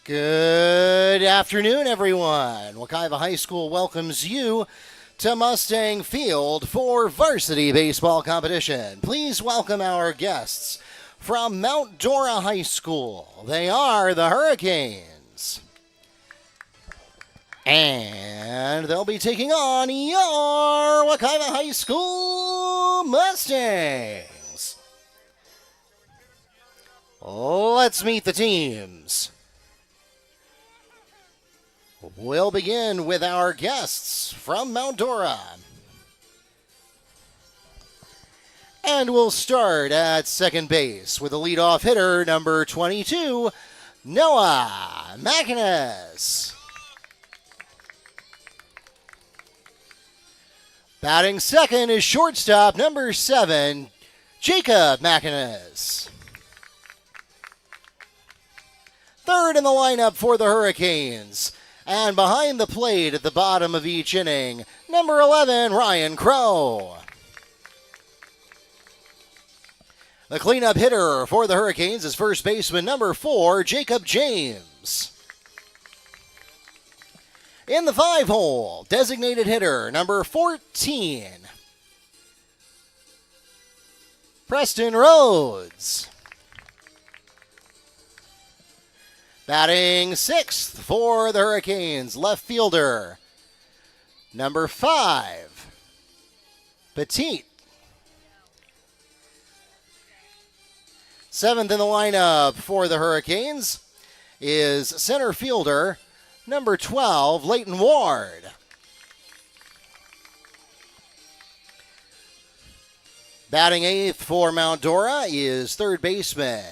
Good afternoon, everyone. Wekiva High School welcomes you to Mustang Field for Varsity Baseball Competition. Please welcome our guests from Mount Dora High School. They are the Hurricanes. And they'll be taking on your Wekiva High School Mustangs. Let's meet the teams. We'll begin with our guests from Mount Dora. And we'll start at second base with the leadoff hitter, number 22, Noah McInnes. Batting second is shortstop, number 7, Jacob McInnes. Third in the lineup for the Hurricanes. And behind the plate at the bottom of each inning, number 11, Ryan Crow. The cleanup hitter for the Hurricanes is first baseman number 4, Jacob James. In the 5-hole, designated hitter number 14, Preston Rhodes. Batting sixth for the Hurricanes, left fielder, number 5, Petit. Seventh in the lineup for the Hurricanes is center fielder, number 12, Leighton Ward. Batting eighth for Mount Dora is third baseman,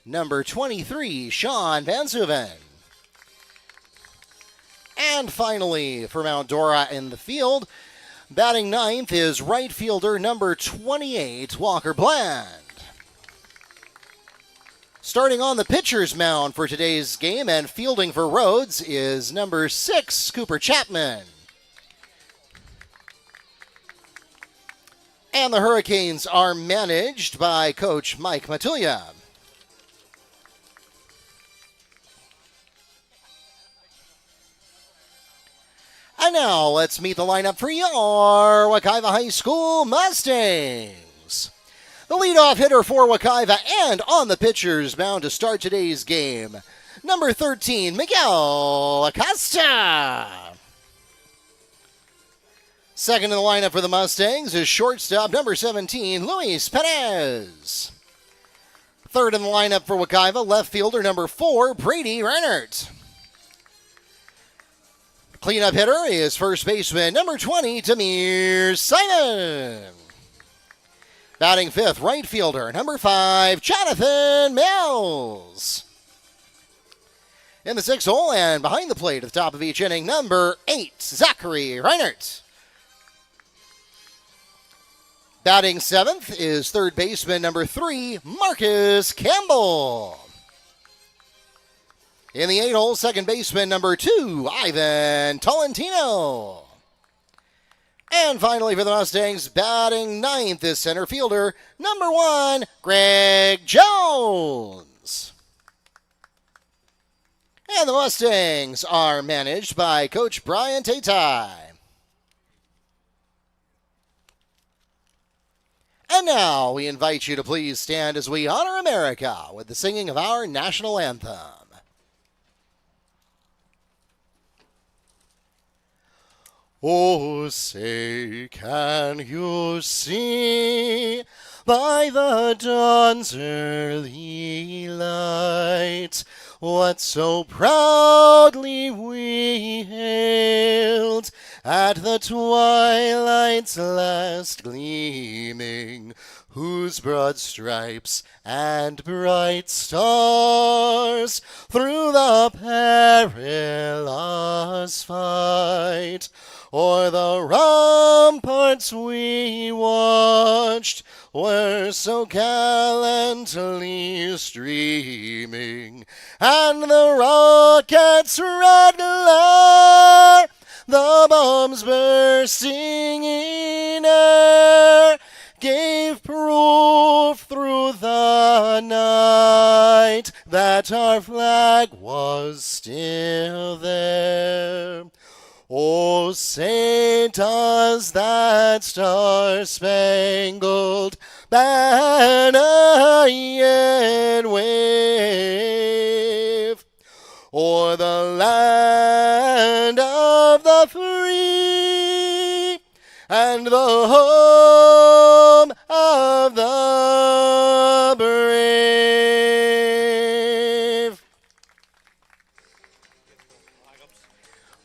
number 23, Sean Van Suven. And finally, for Mount Dora in the field, batting ninth is right fielder number 28, Walker Bland. Starting on the pitcher's mound for today's game and fielding for Rhodes is number 6, Cooper Chapman. And the Hurricanes are managed by Coach Mike Matulia. And now let's meet the lineup for your Wekiva High School Mustangs. The leadoff hitter for Wekiva and on the pitcher's mound to start today's game, number 13, Miguel Acosta. Second in the lineup for the Mustangs is shortstop, number 17, Luis Perez. Third in the lineup for Wekiva, left fielder, number 4, Brady Reinert. Cleanup hitter is first baseman, number 20, Tamir Simon. Batting fifth, right fielder, number 5, Jonathan Mills. In the 6-hole and behind the plate at the top of each inning, number 8, Zachary Reinert. Batting seventh is third baseman, number 3, Marcus Campbell. In the 8-hole, second baseman, number 2, Ivan Tolentino. And finally for the Mustangs, batting ninth is center fielder, number 1, Greg Jones. And the Mustangs are managed by Coach Brian Tatai. And now we invite you to please stand as we honor America with the singing of our national anthem. Oh, say, can you see by the dawn's early light what so proudly we hailed at the twilight's last gleaming, whose broad stripes and bright stars through the perilous fight o'er the ramparts we watched were so gallantly streaming, and the rocket's red glare, the bombs bursting in air, gave proof through the night night that our flag was still there. Oh, Saint, does that star-spangled banner yet wave o'er the land of the free and the home of the brave.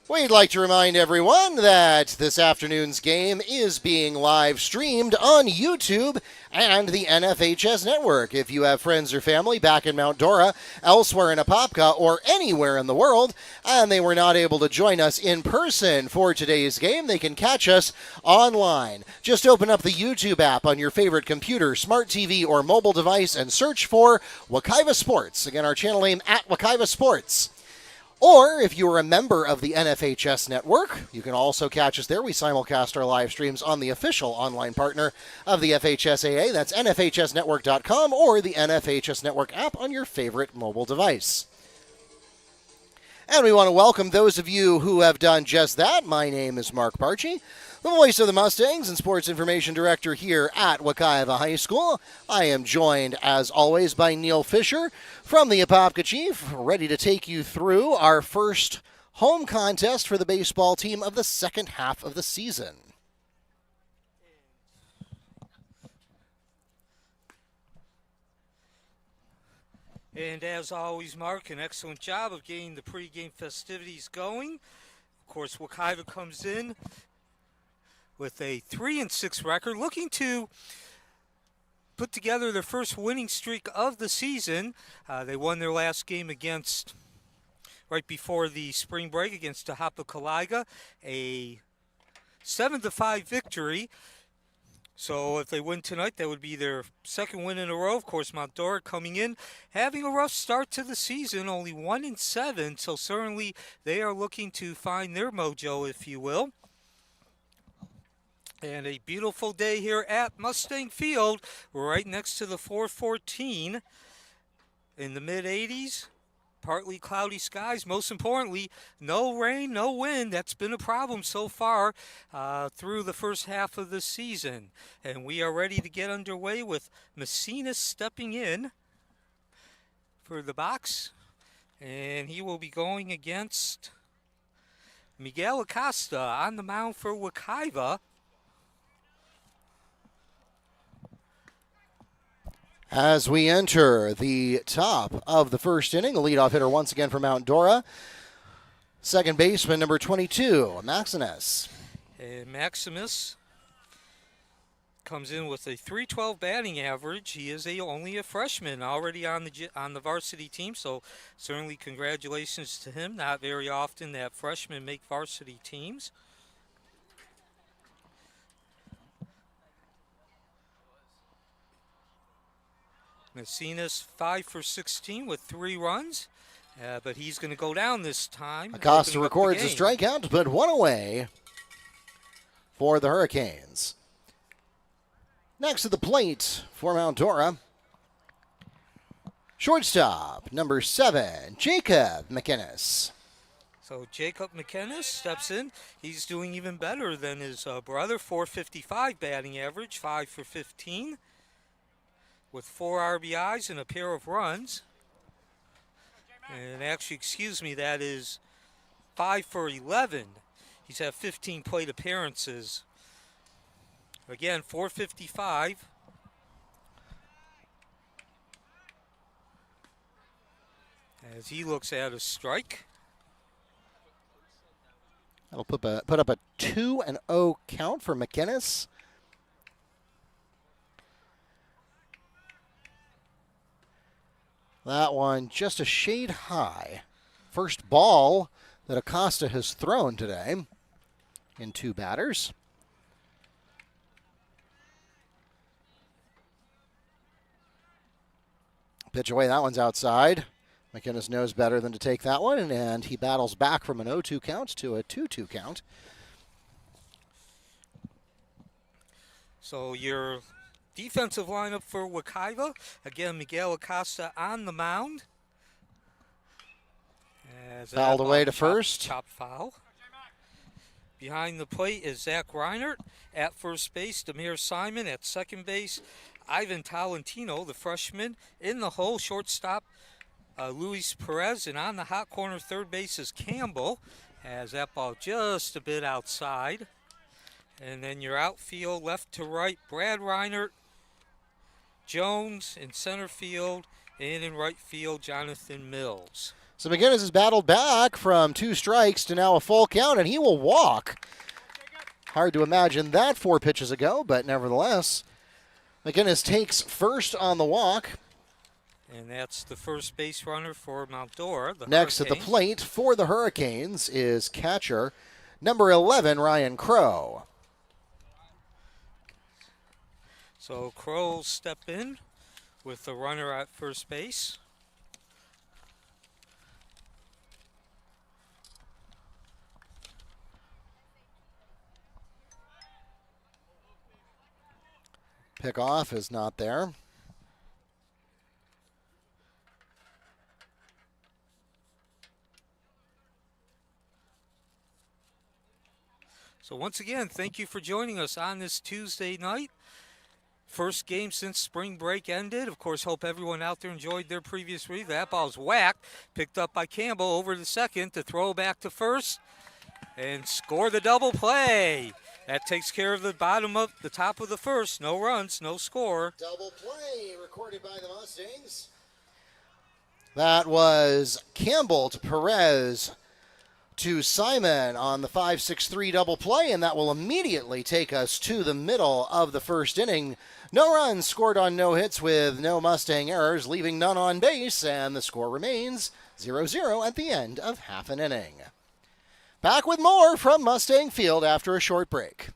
We'd like to remind everyone that this afternoon's game is being live streamed on YouTube and the NFHS network. If you have friends or family back in Mount Dora, elsewhere in Apopka, or anywhere in the world, and they were not able to join us in person for today's game, they can catch us online. Just open up the YouTube app on your favorite computer, smart TV, or mobile device and search for Wekiva Sports. Again, our channel name at Wekiva Sports. Or if you are a member of the NFHS network, you can also catch us there. We simulcast our live streams on the official online partner of the FHSAA. That's nfhsnetwork.com or the NFHS network app on your favorite mobile device. And we want to welcome those of you who have done just that. My name is Mark Parchi, the voice of the Mustangs and sports information director here at Wekiva High School. I am joined, as always, by Neil Fisher from the Apopka Chief, ready to take you through our first home contest for the baseball team of the second half of the season. And as always, Mark, an excellent job of getting the pregame festivities going. Of course, Wekiva comes in with a 3-6 record, looking to put together their first winning streak of the season. They won their last game right before the spring break against Tehapa-Kaliga, a 7-5 victory. So if they win tonight, that would be their second win in a row. Of course, Mount Dora coming in, having a rough start to the season, only 1-7. So certainly they are looking to find their mojo, if you will. And a beautiful day here at Mustang Field, right next to the 414 in the mid-80s. Partly cloudy skies. Most importantly, no rain, no wind. That's been a problem so far through the first half of the season. And we are ready to get underway with Messina stepping in for the box. And he will be going against Miguel Acosta on the mound for Wekiva. As we enter the top of the first inning, the leadoff hitter once again for Mount Dora, second baseman number 22, Maximus. And Maximus comes in with a .312 batting average. He is only a freshman, already on the varsity team, so certainly congratulations to him. Not very often that freshmen make varsity teams. Messina's 5 for 16 with 3 runs, but he's going to go down this time. Acosta records a strikeout, but one away for the Hurricanes. Next to the plate for Mount Dora, shortstop, number 7, Jacob McInnes. So Jacob McInnes steps in. He's doing even better than his brother, .455 batting average, 5 for 15. With 4 RBIs and a pair of runs. And actually, excuse me, that is 5 for 11. He's had 15 plate appearances. Again, .455. As he looks at a strike. That'll put up a 2-0 count for McInnes. That one just a shade high. First ball that Acosta has thrown today in 2 batters. Pitch away, that one's outside. McInnes knows better than to take that one, and he battles back from an 0-2 count to a 2-2 count. So your defensive lineup for Wekiva. Again, Miguel Acosta on the mound. As Fouled away to first. Chop foul. Behind the plate is Zach Reinert. At first base, Demir Simon. At second base, Ivan Talentino, the freshman. In the hole, shortstop, Luis Perez. And on the hot corner, third base is Campbell. Has that ball just a bit outside. And then your outfield, left to right, Brad Reinert, Jones in center field, and in right field, Jonathan Mills. So McGinnis has battled back from 2 strikes to now a full count, and he will walk. Hard to imagine that 4 pitches ago, but nevertheless, McGinnis takes first on the walk. And that's the first base runner for Mount Dora. Next at the plate for the Hurricanes is catcher number 11, Ryan Crow. So Crow will step in with the runner at first base. Pickoff is not there. So once again, thank you for joining us on this Tuesday night. First game since spring break ended. Of course, hope everyone out there enjoyed their previous read. That ball's whacked, picked up by Campbell over to second to throw back to first and score the double play. That takes care of the top of the first. No runs, no score. Double play recorded by the Mustangs. That was Campbell to Perez to Simon on the 5-6-3 double play, and that will immediately take us to the middle of the first inning. No runs scored on no hits with no Mustang errors, leaving none on base, and the score remains 0-0 at the end of half an inning. Back with more from Mustang Field after a short break.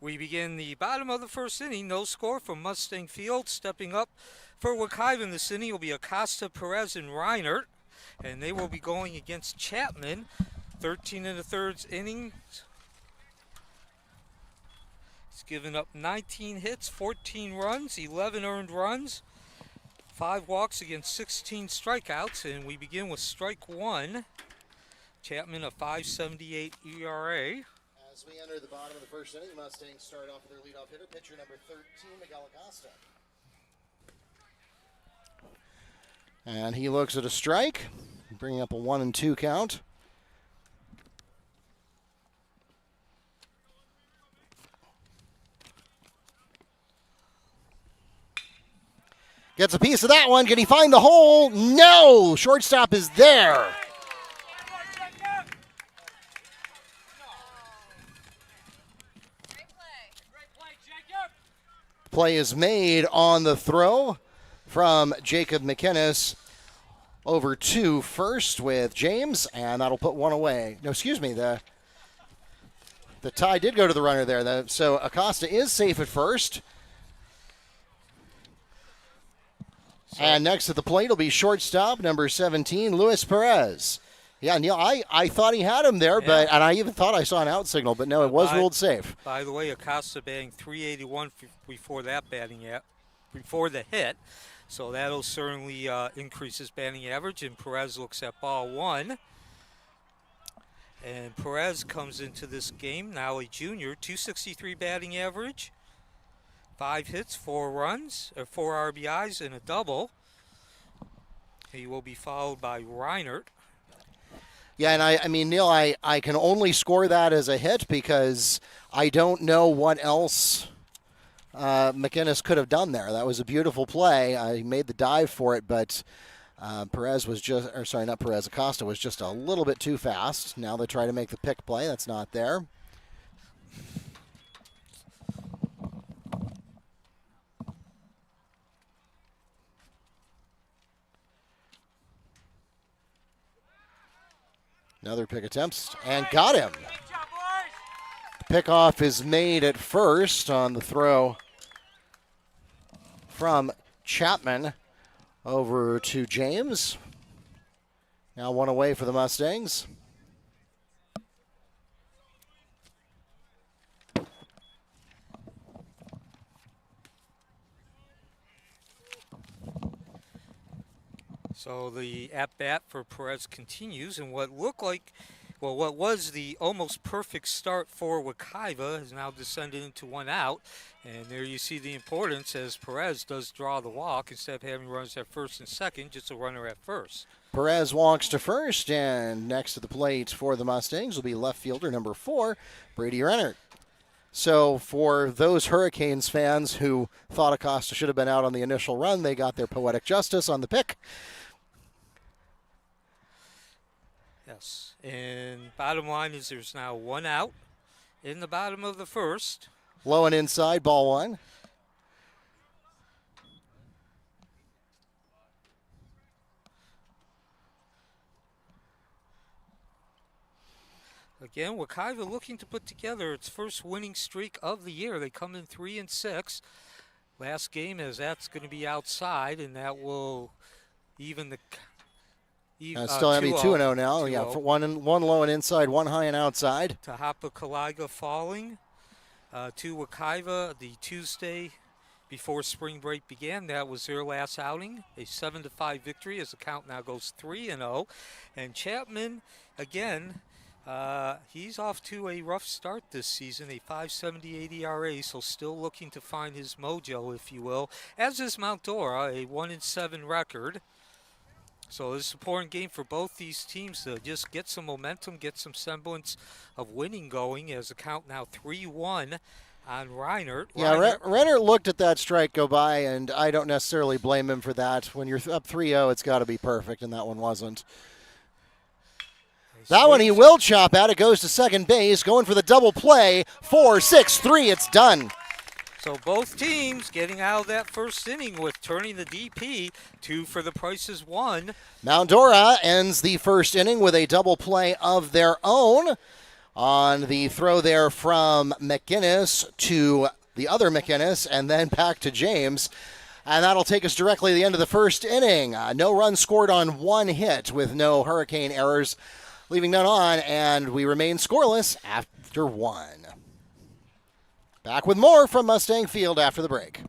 We begin the bottom of the first inning. No score from Mustang Field. Stepping up for Wekiva in this inning will be Acosta, Perez, and Reinert. And they will be going against Chapman. 13 and a third innings. He's given up 19 hits, 14 runs, 11 earned runs, 5 walks against 16 strikeouts. And we begin with strike one. Chapman a 5.78 ERA. As we enter the bottom of the first inning, the Mustangs start off with their leadoff hitter, pitcher number 13, Miguel Acosta. And he looks at a strike, bringing up a 1-2 count. Gets a piece of that one. Can he find the hole? No! Shortstop is there. Play is made on the throw from Jacob McInnes over to first with James, and that'll put one away. No, excuse me. The tie did go to the runner there. So Acosta is safe at first. And next at the plate will be shortstop, number 17, Luis Perez. Yeah, Neil, I thought he had him there, and I even thought I saw an out signal, but no, it was ruled safe. By the way, Acosta batting .381 before the hit, so that'll certainly increase his batting average. And Perez looks at ball one, and Perez comes into this game now a junior, .263 batting average, 5 hits, 4 runs, or 4 RBIs, and a double. He will be followed by Reinert. Yeah, and I mean, Neil, I can only score that as a hit because I don't know what else McInnes could have done there. That was a beautiful play. I made the dive for it, but Acosta was just a little bit too fast. Now they try to make the pick play. That's not there. Another pick attempts, and got him. Pickoff is made at first on the throw from Chapman over to James. Now one away for the Mustangs. So the at-bat for Perez continues, and what was the almost perfect start for Wekiva has now descended into one out. And there you see the importance as Perez does draw the walk instead of having runners at first and second, just a runner at first. Perez walks to first, and next to the plate for the Mustangs will be left fielder number 4, Brady Rennert. So for those Hurricanes fans who thought Acosta should have been out on the initial run, they got their poetic justice on the pick. Yes, and bottom line is there's now one out in the bottom of the first. Low and inside, ball one. Again, Wekiva looking to put together its first winning streak of the year. They come in 3-6. Last game, as that's going to be outside, and that will even the. Still going to be 2-0 now. 2-0. Yeah, for one low and inside, one high and outside. Tahapa Kaliga falling to Wekiva the Tuesday before spring break began. That was their last outing, a 7-5 victory as the count now goes 3-0. And Chapman, again, he's off to a rough start this season, a 5.78 ERA, so still looking to find his mojo, if you will, as is Mount Dora, a 1-7 record. So it's an important game for both these teams to just get some momentum, get some semblance of winning going as the count now 3-1 on Reinert. Yeah, Reinert looked at that strike go by, and I don't necessarily blame him for that. When you're up 3-0, it's got to be perfect, and that one wasn't. That one he will chop at. It goes to second base, going for the double play. 4-6-3, it's done. So both teams getting out of that first inning with turning the DP 2 for the prices 1. Mount Dora ends the first inning with a double play of their own on the throw there from McInnes to the other McInnes and then back to James. And that'll take us directly to the end of the first inning. No runs scored on one hit with no Hurricane errors, leaving none on, and we remain scoreless after one. Back with more from Mustang Field after the break.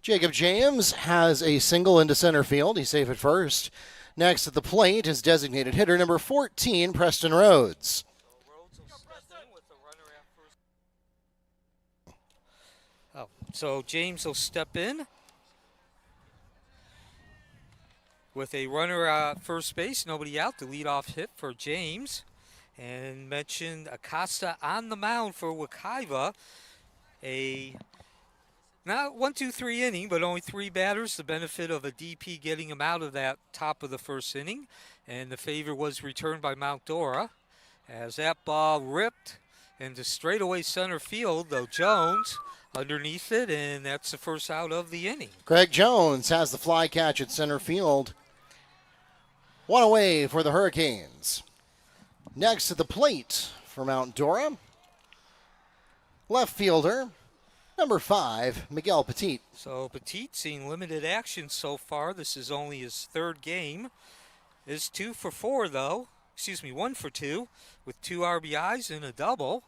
Jacob James has a single into center field. He's safe at first. Next at the plate is designated hitter number 14, Preston Rhodes. So James will step in with a runner at first base, nobody out. The leadoff hit for James. And mentioned Acosta on the mound for Wekiva. A not 1-2-3 inning, but only 3 batters. The benefit of a DP getting him out of that top of the first inning. And the favor was returned by Mount Dora. As that ball ripped into straightaway center field, though Jones underneath it, and that's the first out of the inning. Greg Jones has the fly catch at center field. 1 away for the Hurricanes. Next at the plate for Mount Dora, left fielder, number 5, Miguel Petit. So Petit seeing limited action so far. This is only his 3rd game. Is 2 for 4 though. 1 for 2 with 2 RBIs and a double.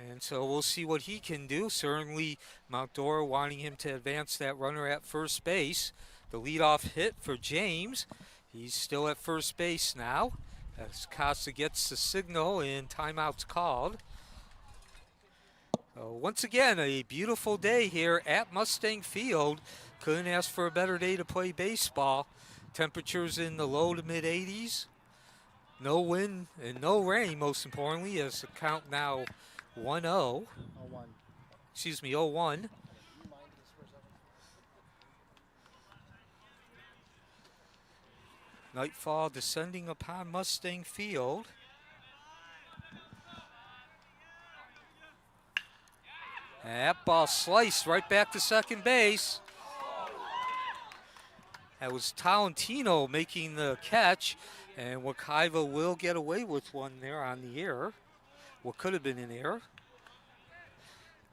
And so we'll see what he can do. Certainly Mount Dora wanting him to advance that runner at first base. The leadoff hit for James. He's still at first base now as Costa gets the signal and timeout's called. So once again, a beautiful day here at Mustang Field. Couldn't ask for a better day to play baseball. Temperatures in the low to mid 80s. No wind and no rain, most importantly, as the count now 1-0. 0-1. Nightfall descending upon Mustang Field. And that ball sliced right back to second base. That was Tolentino making the catch, and Wekiva will get away with one there on the air. What could have been an error.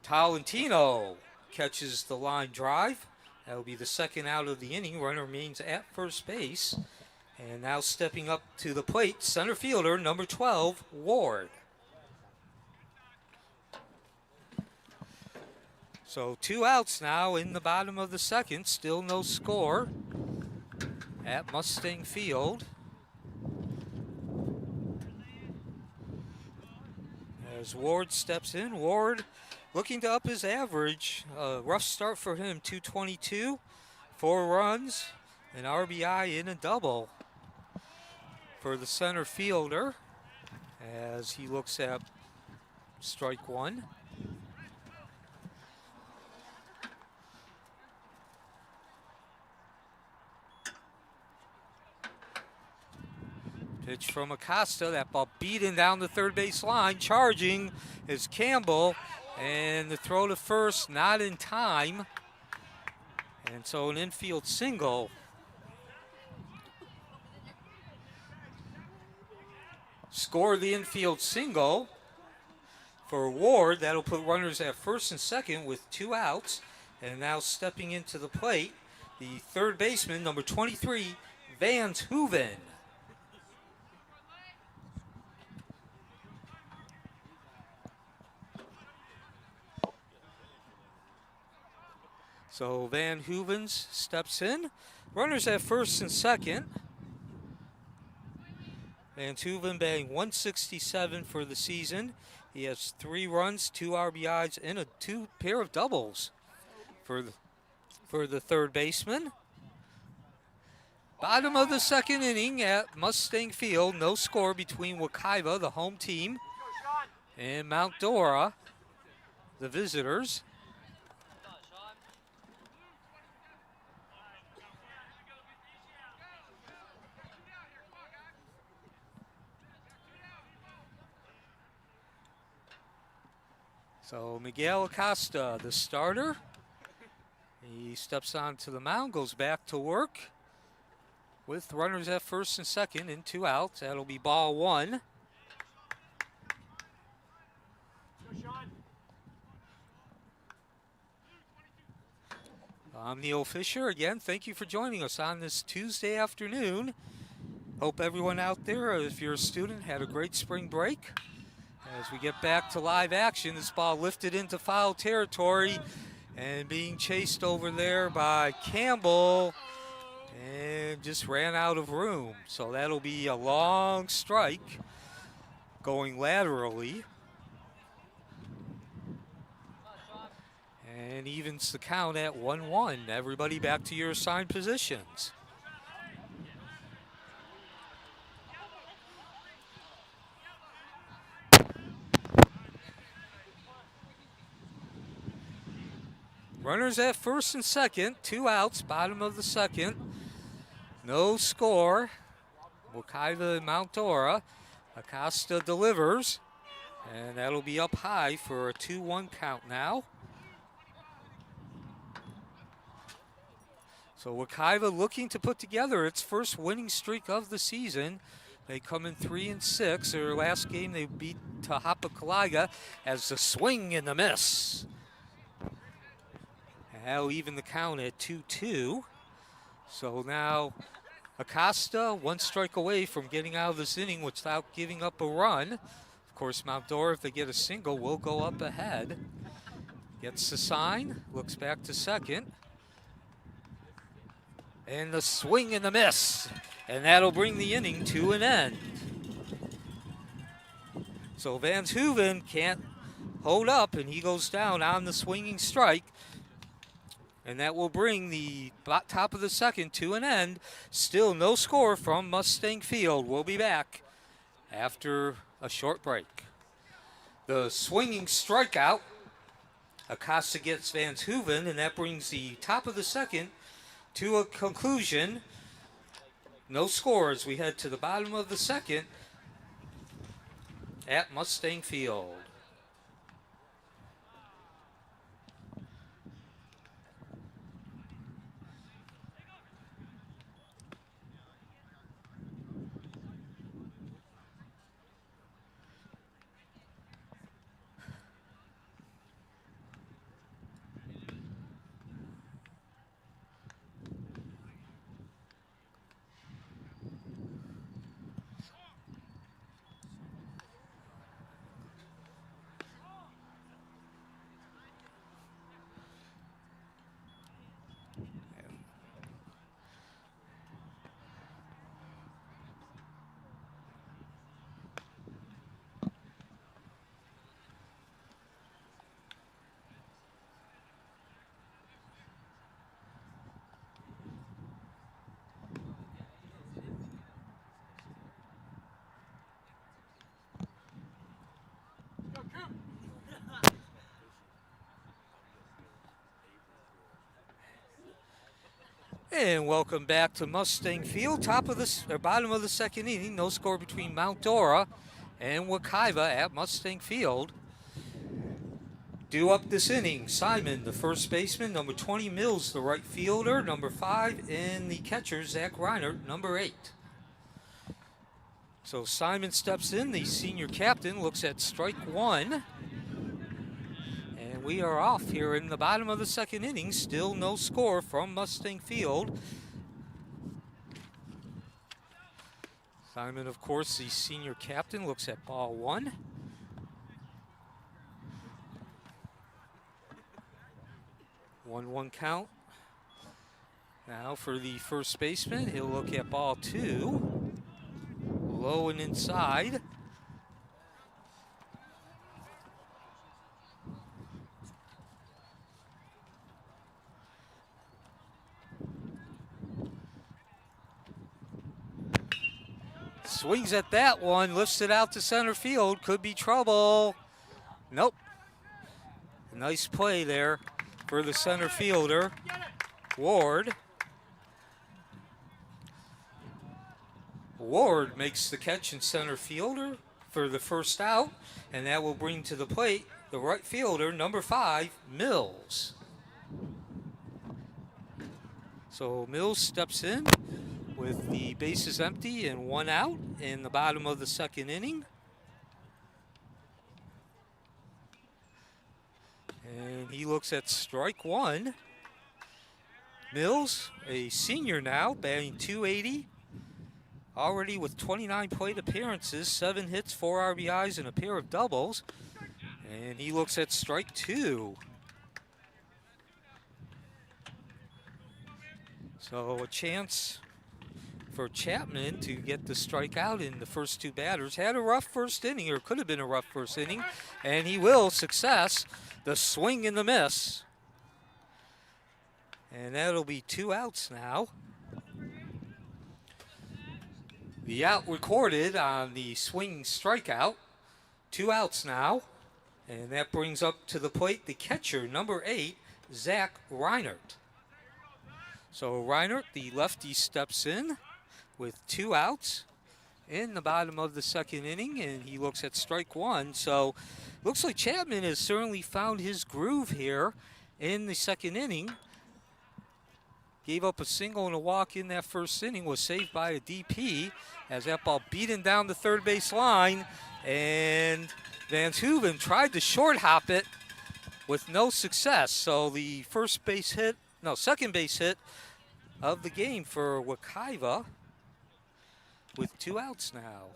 Tolentino catches the line drive. That will be the second out of the inning. Runner remains at first base. And now stepping up to the plate, center fielder, number 12, Ward. So 2 outs now in the bottom of the second. Still no score at Mustang Field. As Ward steps in, Ward looking to up his average. Rough start for him, 222, 4 runs, an RBI and a double for the center fielder as he looks at strike 1. Pitch from Acosta, that ball beaten down the third base line. Charging is Campbell, and the throw to first not in time. And so an infield single. Score the infield single for Ward. That'll put runners at first and second with 2 outs. And now stepping into the plate, the third baseman, number 23, Van Hooven. So Van Hoovens steps in. Runners at first and second. Van Hooven batting 167 for the season. He has 3 runs, 2 RBIs, and a 2 pair of doubles for the third baseman. Bottom of the second inning at Mustang Field. No score between Wekiva, the home team, and Mount Dora, the visitors. So Miguel Acosta, the starter. He steps onto the mound, goes back to work with runners at first and second and 2 outs. That'll be ball 1. I'm Neil Fisher. Again, thank you for joining us on this Tuesday afternoon. Hope everyone out there, if you're a student, had a great spring break. As we get back to live action, this ball lifted into foul territory, And being chased over there by Campbell and just ran out of room. So that'll be a long strike going laterally. And evens the count at 1-1. Everybody back to your assigned positions. Runners at first and second, 2 outs, bottom of the second. No score. Wekiva and Mount Dora. Acosta delivers, and that'll be up high for a 2-1 count now. So Wekiva looking to put together its first winning streak of the season. They come in 3-6. Their last game they beat Tahapakalaga as a swing and a miss. And that'll even the count at 2-2. So now Acosta 1 strike away from getting out of this inning without giving up a run. Of course, Mount Dora, if they get a single, will go up ahead. Gets the sign, looks back to second. And the swing and the miss. And that'll bring the inning to an end. So Van Hooven can't hold up, and he goes down on the swinging strike. And that will bring the top of the second to an end. Still no score from Mustang Field. We'll be back after a short break. The swinging strikeout. Acosta gets Van Hooven, and that brings the top of the second to a conclusion. No scores. We head to the bottom of the second at Mustang Field. And welcome back to Mustang Field. Bottom of the second inning. No score between Mount Dora and Wekiva at Mustang Field. Due up this inning, Simon, the first baseman, number 20, Mills, the right fielder, number 5, and the catcher, Zach Reinert, number 8. So Simon steps in, the senior captain, looks at strike 1. And we are off here in the bottom of the second inning. Still no score from Mustang Field. Simon, of course, the senior captain, looks at ball 1. One count. Now for the first baseman, he'll look at ball 2. Low and inside. Swings at that one, lifts it out to center field. Could be trouble. Nope. Nice play there for the center fielder, Ward. Ward makes the catch in center fielder for the first out, and that will bring to the plate the right fielder, number 5, Mills. So Mills steps in with the bases empty and 1 out in the bottom of the second inning. And he looks at strike 1. Mills, a senior now, batting .280. Already with 29 plate appearances, 7 hits, 4 RBIs, and a pair of doubles. And he looks at strike 2. So a chance for Chapman to get the strikeout in the first two batters. Had a rough first inning, or could have been a rough first inning, and he will. Success. The swing and the miss. And that'll be 2 outs now. The out recorded on the swing strikeout. 2 outs now. And that brings up to the plate the catcher, number 8, Zach Reinert. So Reinert, the lefty, steps in with 2 outs in the bottom of the second inning, and he looks at strike 1. So looks like Chapman has certainly found his groove here in the second inning. Gave up a single and a walk in that first inning, was saved by a DP as that ball beaten down the third base line, and Van Hooven tried to short hop it with no success. So the second base hit of the game for Wekiva with 2 outs now.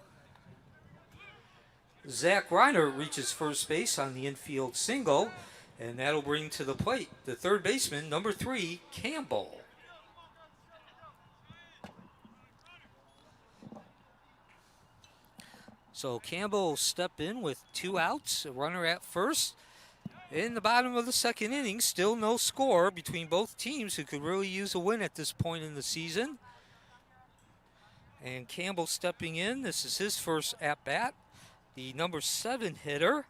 Zach Reiner reaches first base on the infield single, and that'll bring to the plate the third baseman, number 3, Campbell. So Campbell will step in with 2 outs, a runner at first. In the bottom of the second inning, still no score between both teams who could really use a win at this point in the season. And Campbell stepping in, this is his first at-bat. The number 7 hitter.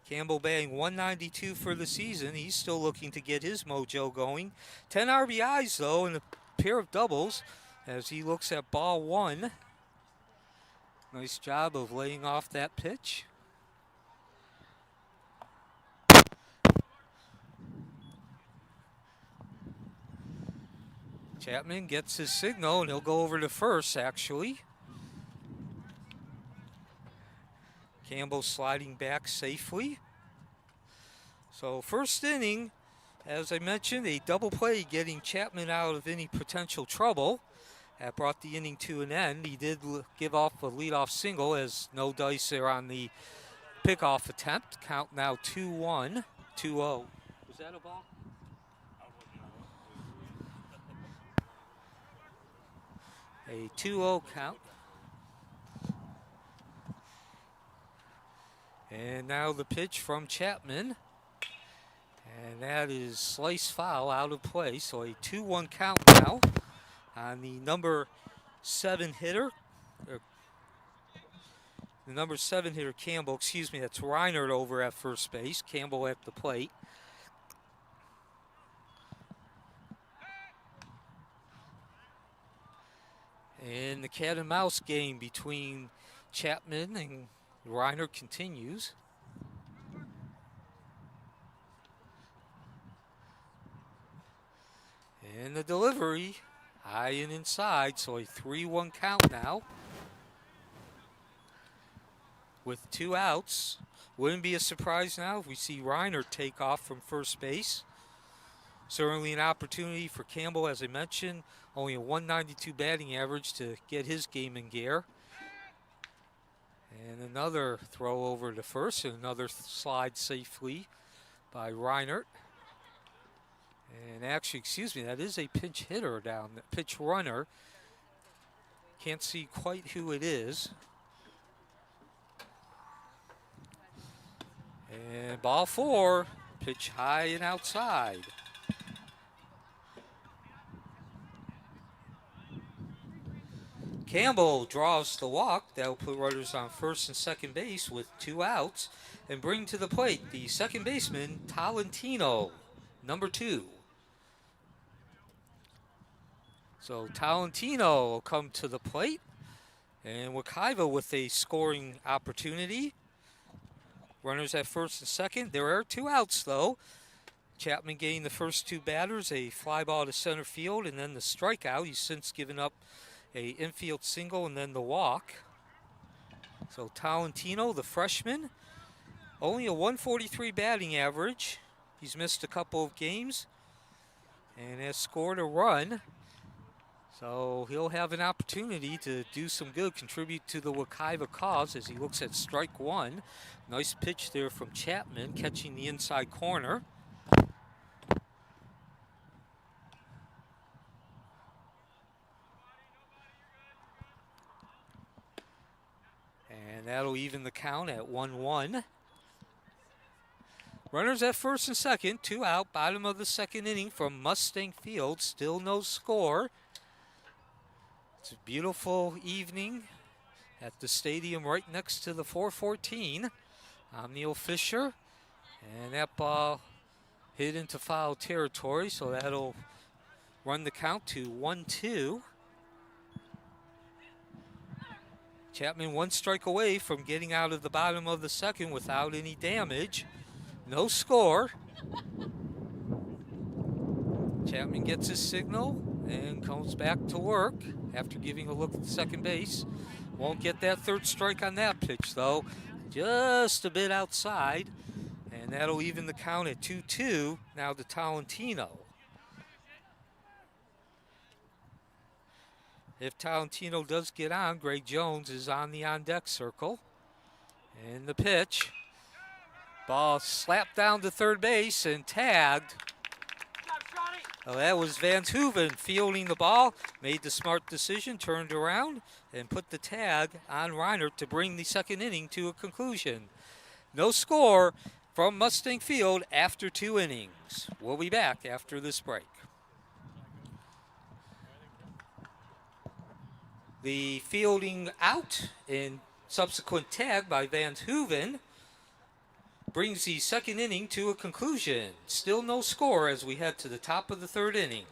Campbell batting 192 for the season. He's still looking to get his mojo going. 10 RBIs, though, and a pair of doubles as he looks at ball 1. Nice job of laying off that pitch. Chapman gets his signal, and he'll go over to first, actually. Campbell sliding back safely. So first inning, as I mentioned, a double play getting Chapman out of any potential trouble. That brought the inning to an end. He did give off a leadoff single as no dice there on the pickoff attempt. Count now 2-1, 2-0. Was that a ball? A 2-0 count. And now the pitch from Chapman. And that is slice foul out of play. So a 2-1 count now on the number 7 hitter. The number 7 hitter, Campbell, that's Reinert over at first base. Campbell at the plate. And the cat and mouse game between Chapman and Reinert continues. And the delivery, high and inside, so a 3-1 count now. With 2 outs. Wouldn't be a surprise now if we see Reinert take off from first base. Certainly an opportunity for Campbell, as I mentioned. Only a 192 batting average to get his game in gear. And another throw over to first, and another slide safely by Reinert. And actually, that is a pinch hitter down, pitch runner. Can't see quite who it is. And ball 4, pitch high and outside. Campbell draws the walk. That will put runners on first and second base with 2 outs and bring to the plate the second baseman, Tolentino, number 2. So Tolentino will come to the plate, and Wekiva with a scoring opportunity. Runners at first and second. There are 2 outs, though. Chapman getting the first 2 batters, a fly ball to center field, and then the strikeout. He's since given up a infield single and then the walk. So Tolentino, the freshman, only a 143 batting average. He's missed a couple of games and has scored a run. So he'll have an opportunity to do some good, contribute to the Wekiva cause as he looks at strike 1. Nice pitch there from Chapman, catching the inside corner. And that'll even the count at 1-1. Runners at first and second, 2 out, bottom of the second inning from Mustang Field. Still no score. It's a beautiful evening at the stadium right next to the 414. I'm Neil Fisher, and that ball hit into foul territory, so that'll run the count to 1-2. Chapman 1 strike away from getting out of the bottom of the second without any damage. No score. Chapman gets his signal and comes back to work after giving a look at second base. Won't get that third strike on that pitch, though. Just a bit outside. And that'll even the count at 2-2 now to Tolentino. If Tolentino does get on, Greg Jones is on the on-deck circle. And the pitch. Ball slapped down to third base and tagged. Well, that was Van Hooven fielding the ball, made the smart decision, turned around, and put the tag on Reinert to bring the second inning to a conclusion. No score from Mustang Field after 2 innings. We'll be back after this break. The fielding out and subsequent tag by Van Hooven brings the second inning to a conclusion. Still no score as we head to the top of the third inning.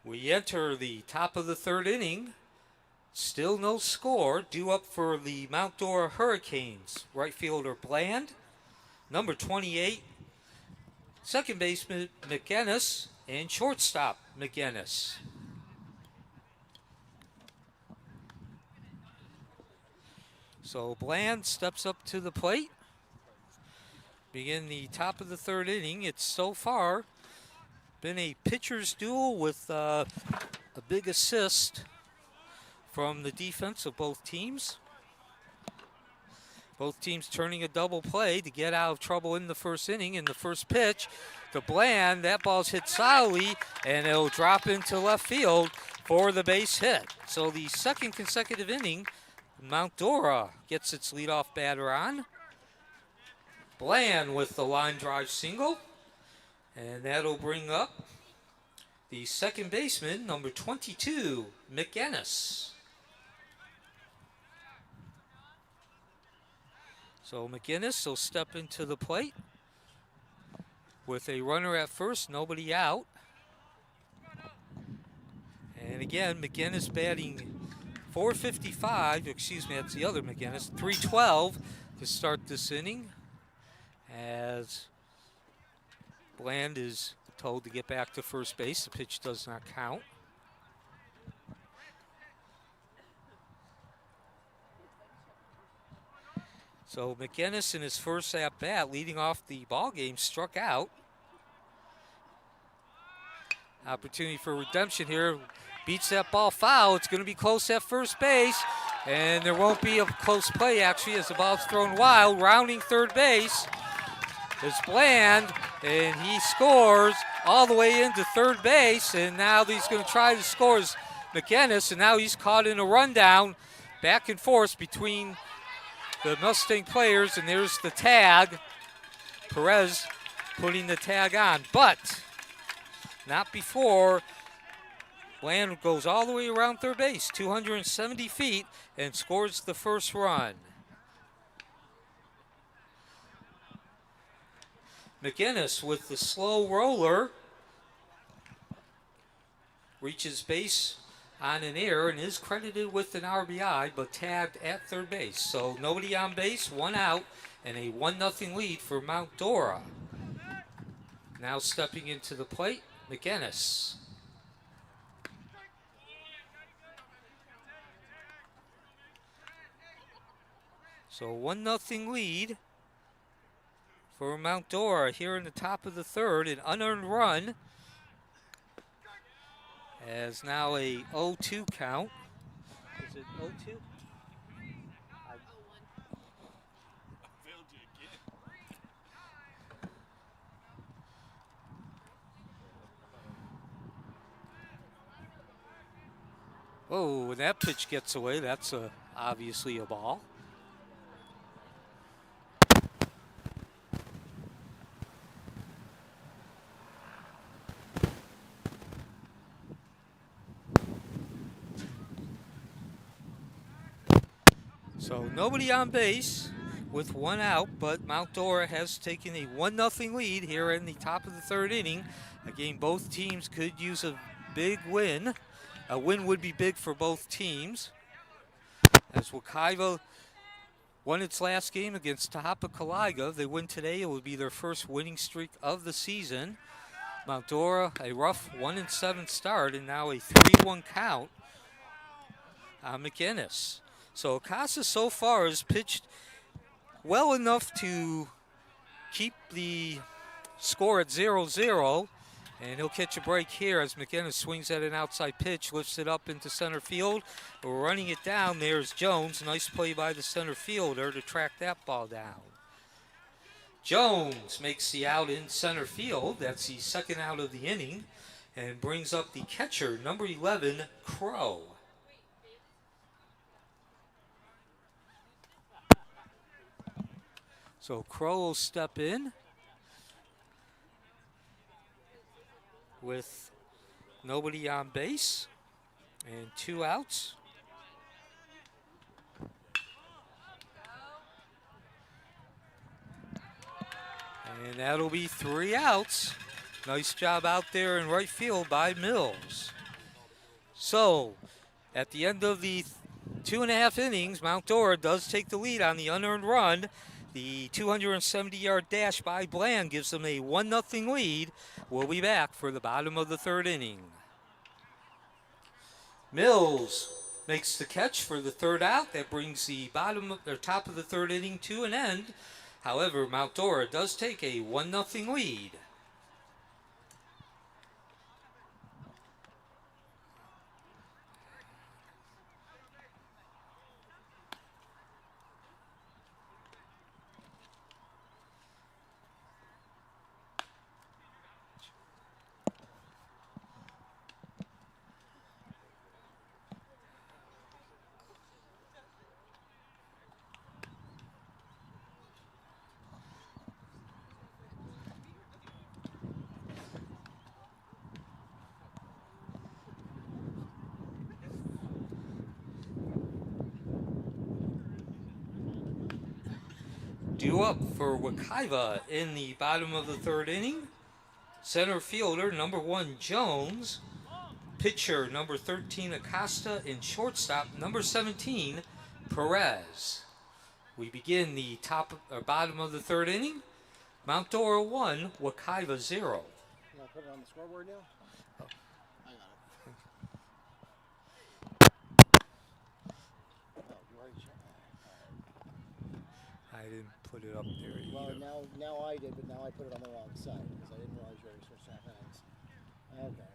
We enter the top of the third inning. Still no score. Due up for the Mount Dora Hurricanes. Right fielder Bland. Number 28. Second baseman McGinnis. And shortstop McGinnis. So Bland steps up to the plate. Begin the top of the third inning. It's so far been a pitcher's duel with a big assist from the defense of both teams. Both teams turning a double play to get out of trouble in the first inning. In the first pitch to Bland, that ball's hit solidly, and it'll drop into left field for the base hit. So the second consecutive inning, Mount Dora gets its leadoff batter on. Bland with the line drive single. And that'll bring up the second baseman, number 22, McGinnis. So McGinnis will step into the plate with a runner at first, nobody out. And again, McGinnis batting .455, excuse me, that's the other McGinnis, .312 to start this inning as Bland is told to get back to first base. The pitch does not count. So McGinnis in his first at-bat, leading off the ball game, struck out. Opportunity for redemption here. Beats that ball foul. It's going to be close at first base. And there won't be a close play, actually, as the ball's thrown wild. Rounding third base is Bland, and he scores all the way into third base, and now he's going to try to score as McGinnis, and now he's caught in a rundown back and forth between the Mustang players, and there's the tag. Perez putting the tag on, but not before Bland goes all the way around third base, 270 feet, and scores the first run. McGinnis with the slow roller. Reaches base on an error and is credited with an RBI, but tagged at third base. So nobody on base, one out, and a 1-0 lead for Mount Dora. Now stepping into the plate, McGinnis. So 1-0 lead for Mount Dora here in the top of the third. An unearned run as now a 0-2 count. Is it 0-2? Oh, when that pitch gets away, that's obviously a ball. So nobody on base with one out, but Mount Dora has taken a 1-0 lead here in the top of the third inning. Again, both teams could use a big win. A win would be big for both teams. As Wekiva won its last game against Tahapakaliga, they win today. It would be their first winning streak of the season. Mount Dora, a rough 1-7 start, and now a 3-1 count on McGinnis. So Acosta so far has pitched well enough to keep the score at 0-0. And he'll catch a break here as McGinnis swings at an outside pitch, lifts it up into center field. Running it down, there's Jones. Nice play by the center fielder to track that ball down. Jones makes the out in center field. That's the second out of the inning. And brings up the catcher, number 11, Crow. So Crow will step in with nobody on base and 2 outs. And that'll be 3 outs. Nice job out there in right field by Mills. So at the end of the 2.5 innings, Mount Dora does take the lead on the unearned run. The 270-yard dash by Bland gives them a 1-0 lead. We'll be back for the bottom of the third inning. Mills makes the catch for the third out. That brings the top of the third inning to an end. However, Mount Dora does take a 1-0 lead. Due up for Wekiva in the bottom of the third inning. Center fielder, number 1, Jones. Pitcher, number 13, Acosta. And shortstop, number 17, Perez. We begin the bottom of the third inning. Mount Dora 1, Wekiva 0. You want to put it on the scoreboard now? Oh, I got it. Oh, you already checked. I didn't put it up there either. Well, now I did, but now I put it on the wrong side because I didn't realize you already switched that hands. Okay.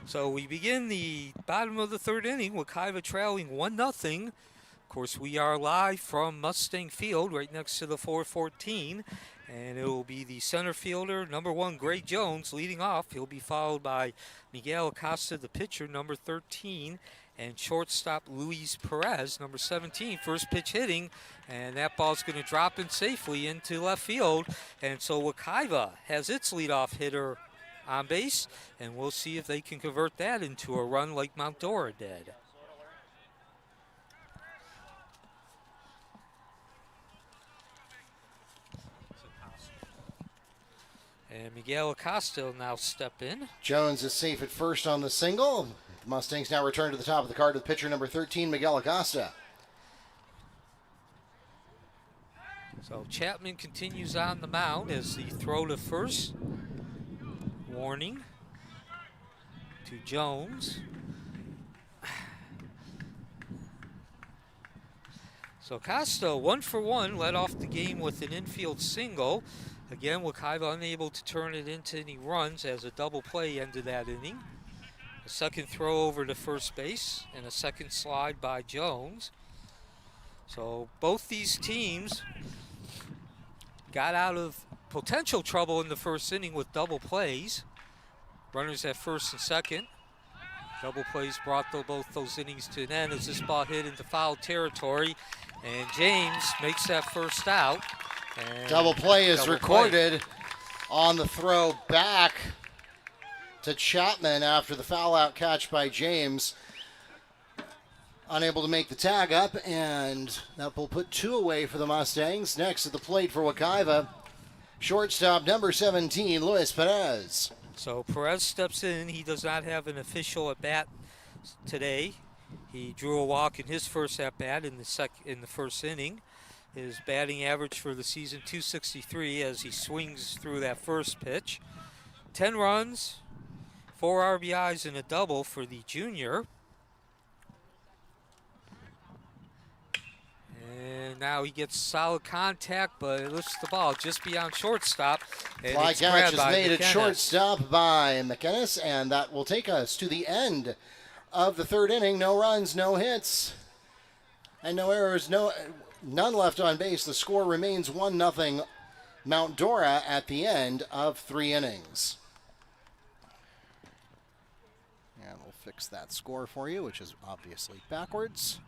So we begin the bottom of the third inning. Wekiva trailing 1-0. Of course, we are live from Mustang Field right next to the 414. And it will be the center fielder, number 1, Gray Jones, leading off. He'll be followed by Miguel Acosta, the pitcher, number 13. And shortstop Luis Perez, number 17, first pitch hitting, and that ball's going to drop in safely into left field. And so Wekiva has its leadoff hitter on base, and we'll see if they can convert that into a run like Mount Dora did. And Miguel Acosta will now step in. Jones is safe at first on the single. The Mustangs now return to the top of the card with pitcher number 13, Miguel Acosta. So Chapman continues on the mound as the throw to first. Warning to Jones. So Acosta, 1 for 1, led off the game with an infield single. Again, Wekiva unable to turn it into any runs as a double play ended that inning. A second throw over to first base and a second slide by Jones. So both these teams got out of potential trouble in the first inning with double plays. Runners at first and second. Double plays brought both those innings to an end as this ball hit into foul territory. And James makes that first out. And double play is recorded on the throw back to Chapman after the foul out catch by James. Unable to make the tag up, and that will put 2 away for the Mustangs. Next at the plate for Wekiva, shortstop number 17, Luis Perez. So Perez steps in. He does not have an official at bat today. He drew a walk in his first at bat in the first inning. His batting average for the season, .263, as he swings through that first pitch. 10 runs, 4 RBIs, and a double for the junior. And now he gets solid contact, but it lifts the ball just beyond shortstop. And Fly catch is made at McKenna. shortstop by McInnes, and that will take us to the end of the third inning. No runs, no hits, and no errors, none left on base. The score remains 1-0 Mount Dora at the end of 3 innings. And we'll fix that score for you, which is obviously backwards.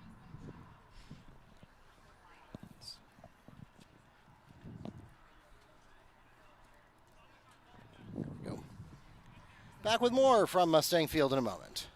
There we go. Back with more from Mustang Field in a moment.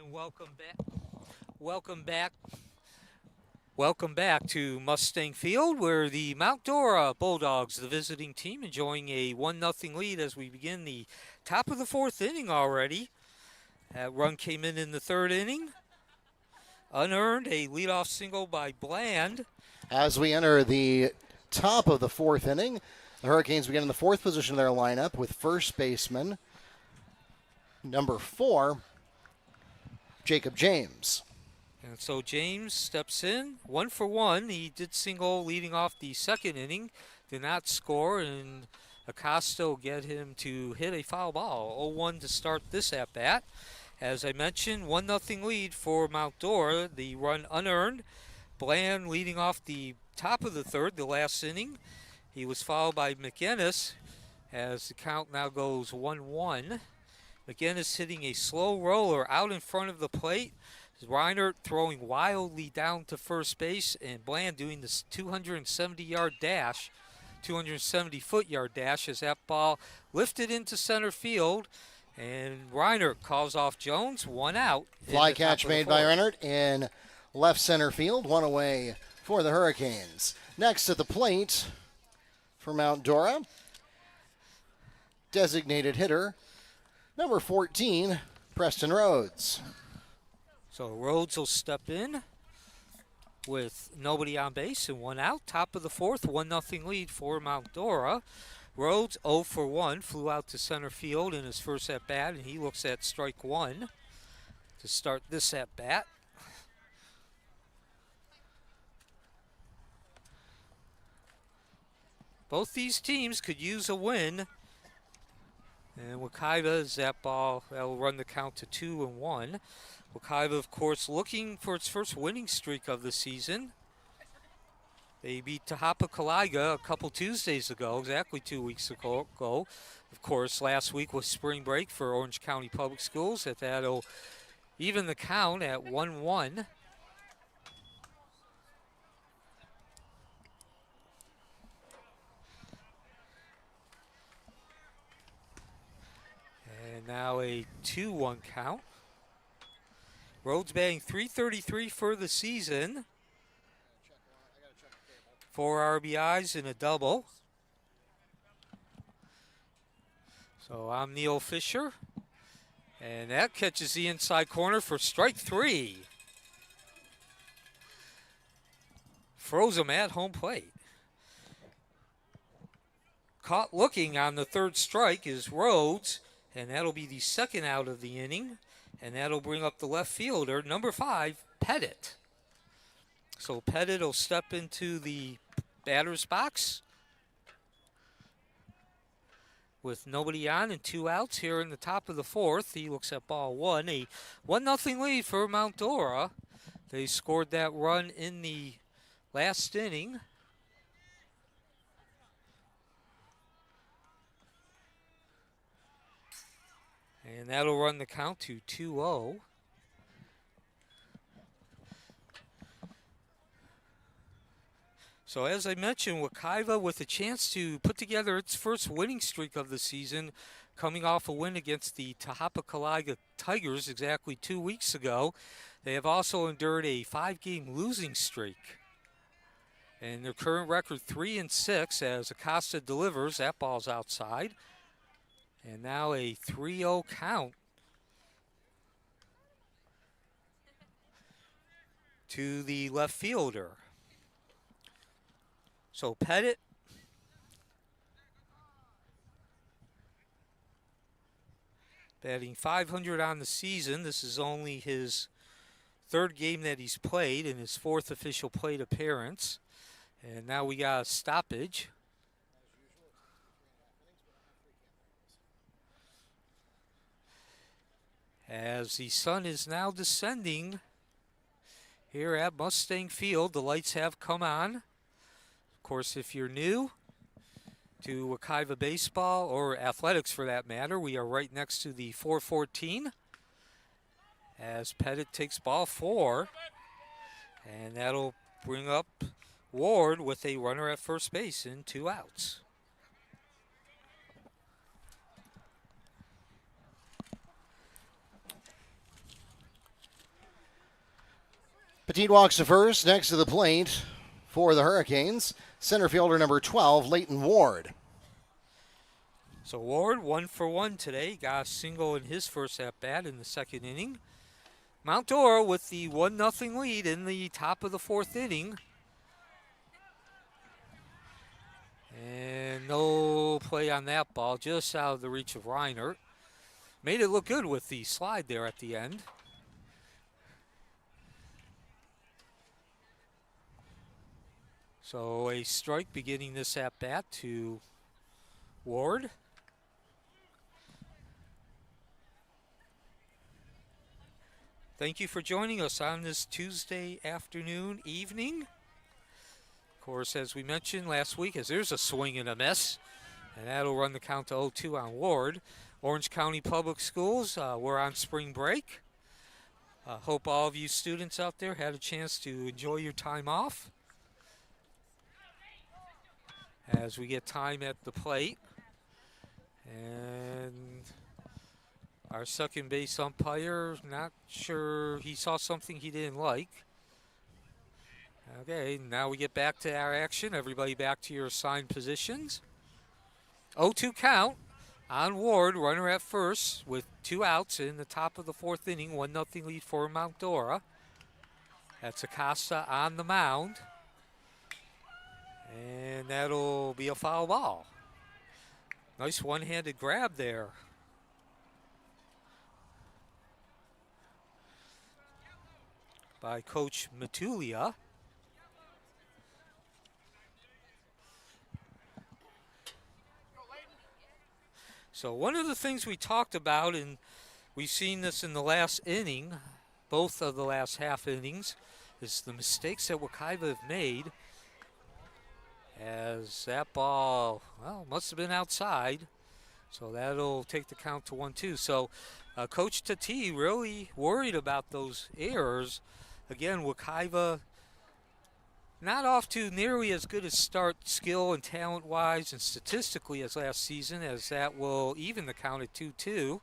And welcome back. Welcome back to Mustang Field, where the Mount Dora Bulldogs, the visiting team, enjoying a 1-0 lead as we begin the top of the fourth inning already. That run came in the third inning. Unearned, a leadoff single by Bland. As we enter the top of the fourth inning, the Hurricanes begin in the fourth position of their lineup with first baseman number 4, Jacob James. And so James steps in, 1 for 1. He did single leading off the second inning, did not score, and Acosta will get him to hit a foul ball. 0-1 to start this at-bat. As I mentioned, 1-0 lead for Mount Dora. The run unearned. Bland leading off the top of the third, the last inning. He was followed by McInnes as the count now goes 1-1. McInnes hitting a slow roller out in front of the plate. Reinert throwing wildly down to first base, and Bland doing this 270-yard dash, 270-foot-yard dash as that ball lifted into center field, and Reinert calls off Jones, 1 out. Fly catch made by Reinert in left center field, 1 away for the Hurricanes. Next at the plate for Mount Dora, designated hitter number 14, Preston Rhodes. So Rhodes will step in. with nobody on base and 1 out. Top of the fourth, 1-0 lead for Mount Dora. Rhodes 0 for 1, flew out to center field in his first at bat, and he looks at strike one to start this at bat. Both these teams could use a win. And Wekiva is that ball. That'll run the count to 2-1. Wekiva, of course, looking for its first winning streak of the season. They beat Tahapa a couple Tuesdays ago, exactly 2 weeks ago. Of course, last week was spring break for Orange County Public Schools. That'll even the count at 1-1. And now a 2-1 count. Rhodes batting .333 for the season. 4 RBIs and a double. So I'm Neil Fisher. And that catches the inside corner for strike 3. Froze him at home plate. Caught looking on the third strike is Rhodes. And that'll be the second out of the inning. And that'll bring up the left fielder, number 5, Pettit. So Pettit will step into the batter's box with nobody on and 2 outs here in the top of the fourth. He looks at ball one. A 1-0 lead for Mount Dora. They scored that run in the last inning. And that'll run the count to 2-0. So as I mentioned, Wekiva with a chance to put together its first winning streak of the season, coming off a win against the Tahapa Tigers exactly 2 weeks ago. They have also endured a 5-game losing streak. And their current record 3-6 as Acosta delivers. That ball's outside. And now a 3-0 count to the left fielder. So Pettit batting .500 on the season. This is only his third game that he's played and his fourth official plate appearance. And now we got a stoppage. As the sun is now descending here at Mustang Field, the lights have come on. Of course, if you're new to Wekiva baseball or athletics for that matter, we are right next to the 414 as Pettit takes ball 4. And that'll bring up Ward with a runner at first base and 2 outs. Petit walks to first, next to the plate for the Hurricanes. Center fielder number 12, Leighton Ward. So Ward 1 for 1 today. Got a single in his first at-bat in the second inning. Mount Dora with the 1-0 lead in the top of the fourth inning. And no play on that ball, just out of the reach of Reinert. Made it look good with the slide there at the end. So a strike beginning this at-bat to Ward. Thank you for joining us on this Tuesday afternoon, evening. Of course, as we mentioned last week, as there's a swing and a miss, and that'll run the count to 0-2 on Ward. Orange County Public Schools, we're on spring break. Hope all of you students out there had a chance to enjoy your time off. As we get time at the plate. And our second base umpire, not sure, he saw something he didn't like. Okay, now we get back to our action. Everybody back to your assigned positions. 0-2 count on Ward, runner at first with 2 outs in the top of the fourth inning. 1-0 lead for Mount Dora. That's Acosta on the mound. And that'll be a foul ball. Nice one-handed grab there. By Coach Matulia. So one of the things we talked about, and we've seen this in the last inning, both of the last half innings, is the mistakes that Wekiva have made. As that ball, well, must have been outside. So that'll take the count to 1-2. So Coach Tati really worried about those errors. Again, Wekiva not off to nearly as good a start skill and talent-wise and statistically as last season, as that will even the count at 2-2.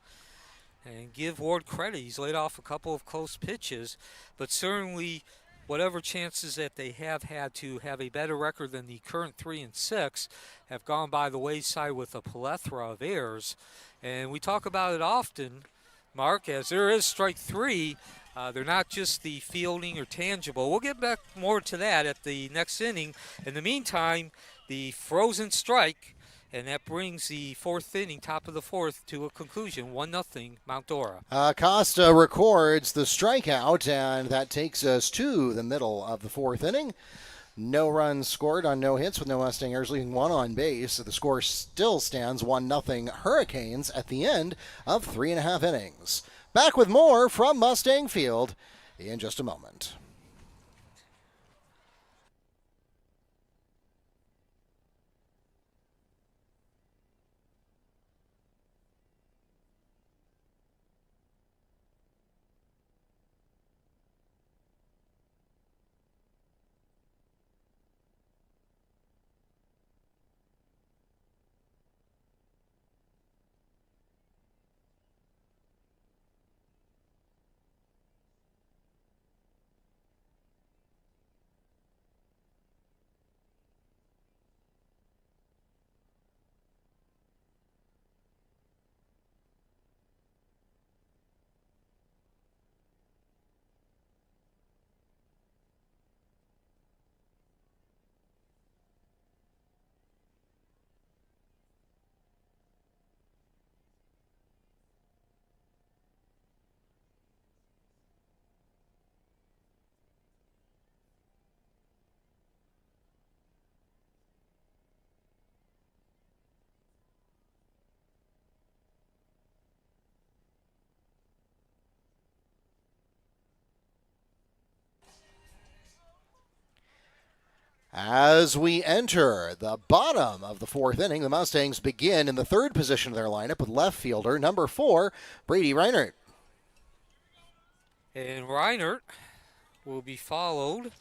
And give Ward credit, he's laid off a couple of close pitches, but certainly whatever chances that they have had to have a better record than the current 3-6 have gone by the wayside with a plethora of errors. And we talk about it often, Mark, as there is strike three. They're not just the fielding or tangible. We'll get back more to that at the next inning. In the meantime, the frozen strike, and that brings the fourth inning, top of the fourth, to a conclusion, 1-0 Mount Dora. Costa records the strikeout, and that takes us to the middle of the fourth inning. No runs scored on no hits with no Mustangers, leaving one on base. So the score still stands 1-0 Hurricanes at the end of 3.5 innings. Back with more from Mustang Field in just a moment. As we enter the bottom of the fourth inning, the Mustangs begin in the third position of their lineup with left fielder number 4, Brady Reinert. And Reinert will be followed,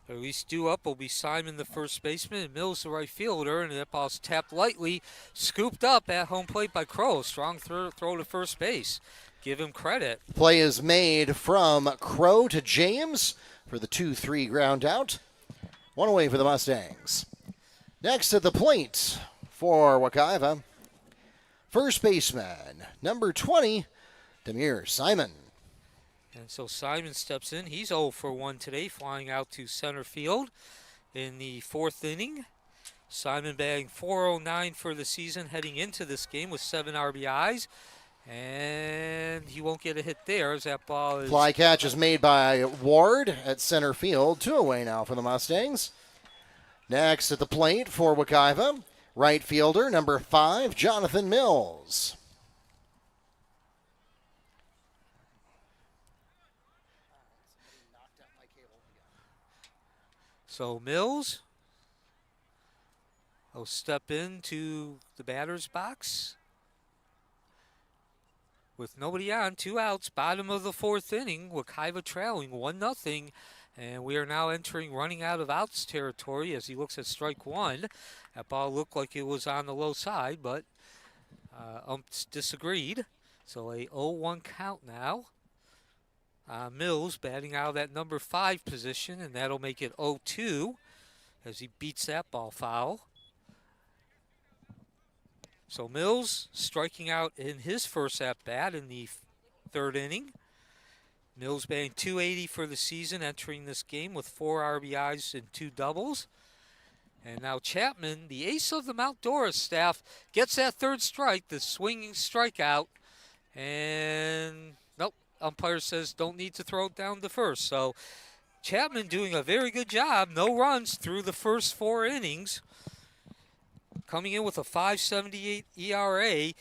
or at least due up will be Simon, the first baseman, and Mills, the right fielder, and that ball's tapped lightly, scooped up at home plate by Crow. Strong throw to first base. Give him credit. Play is made from Crow to James for the 2-3 ground out. One away for the Mustangs. Next at the plate for Wekiva, first baseman, number 20, Demir Simon. And so Simon steps in. He's 0 for 1 today, flying out to center field in the fourth inning. Simon batting .409 for the season heading into this game with 7 RBIs. And he won't get a hit there as that ball is... Fly catch is made by Ward at center field. 2 away now for the Mustangs. Next at the plate for Wekiva, right fielder, number 5, Jonathan Mills. So Mills will step into the batter's box. With nobody on, 2 outs, bottom of the fourth inning, Wekiva trailing 1-0, and we are now entering running out of outs territory as he looks at strike one. That ball looked like it was on the low side, but umps disagreed. So a 0-1 count now. Mills batting out of that number 5 position, and that'll make it 0-2 as he beats that ball foul. So Mills striking out in his first at-bat in the third inning. Mills batting .280 for the season, entering this game with 4 RBIs and 2 doubles. And now Chapman, the ace of the Mount Dora staff, gets that third strike, the swinging strikeout. And nope, umpire says don't need to throw it down to first. So Chapman doing a very good job. No runs through the first 4 innings. Coming in with a 5.78 ERA.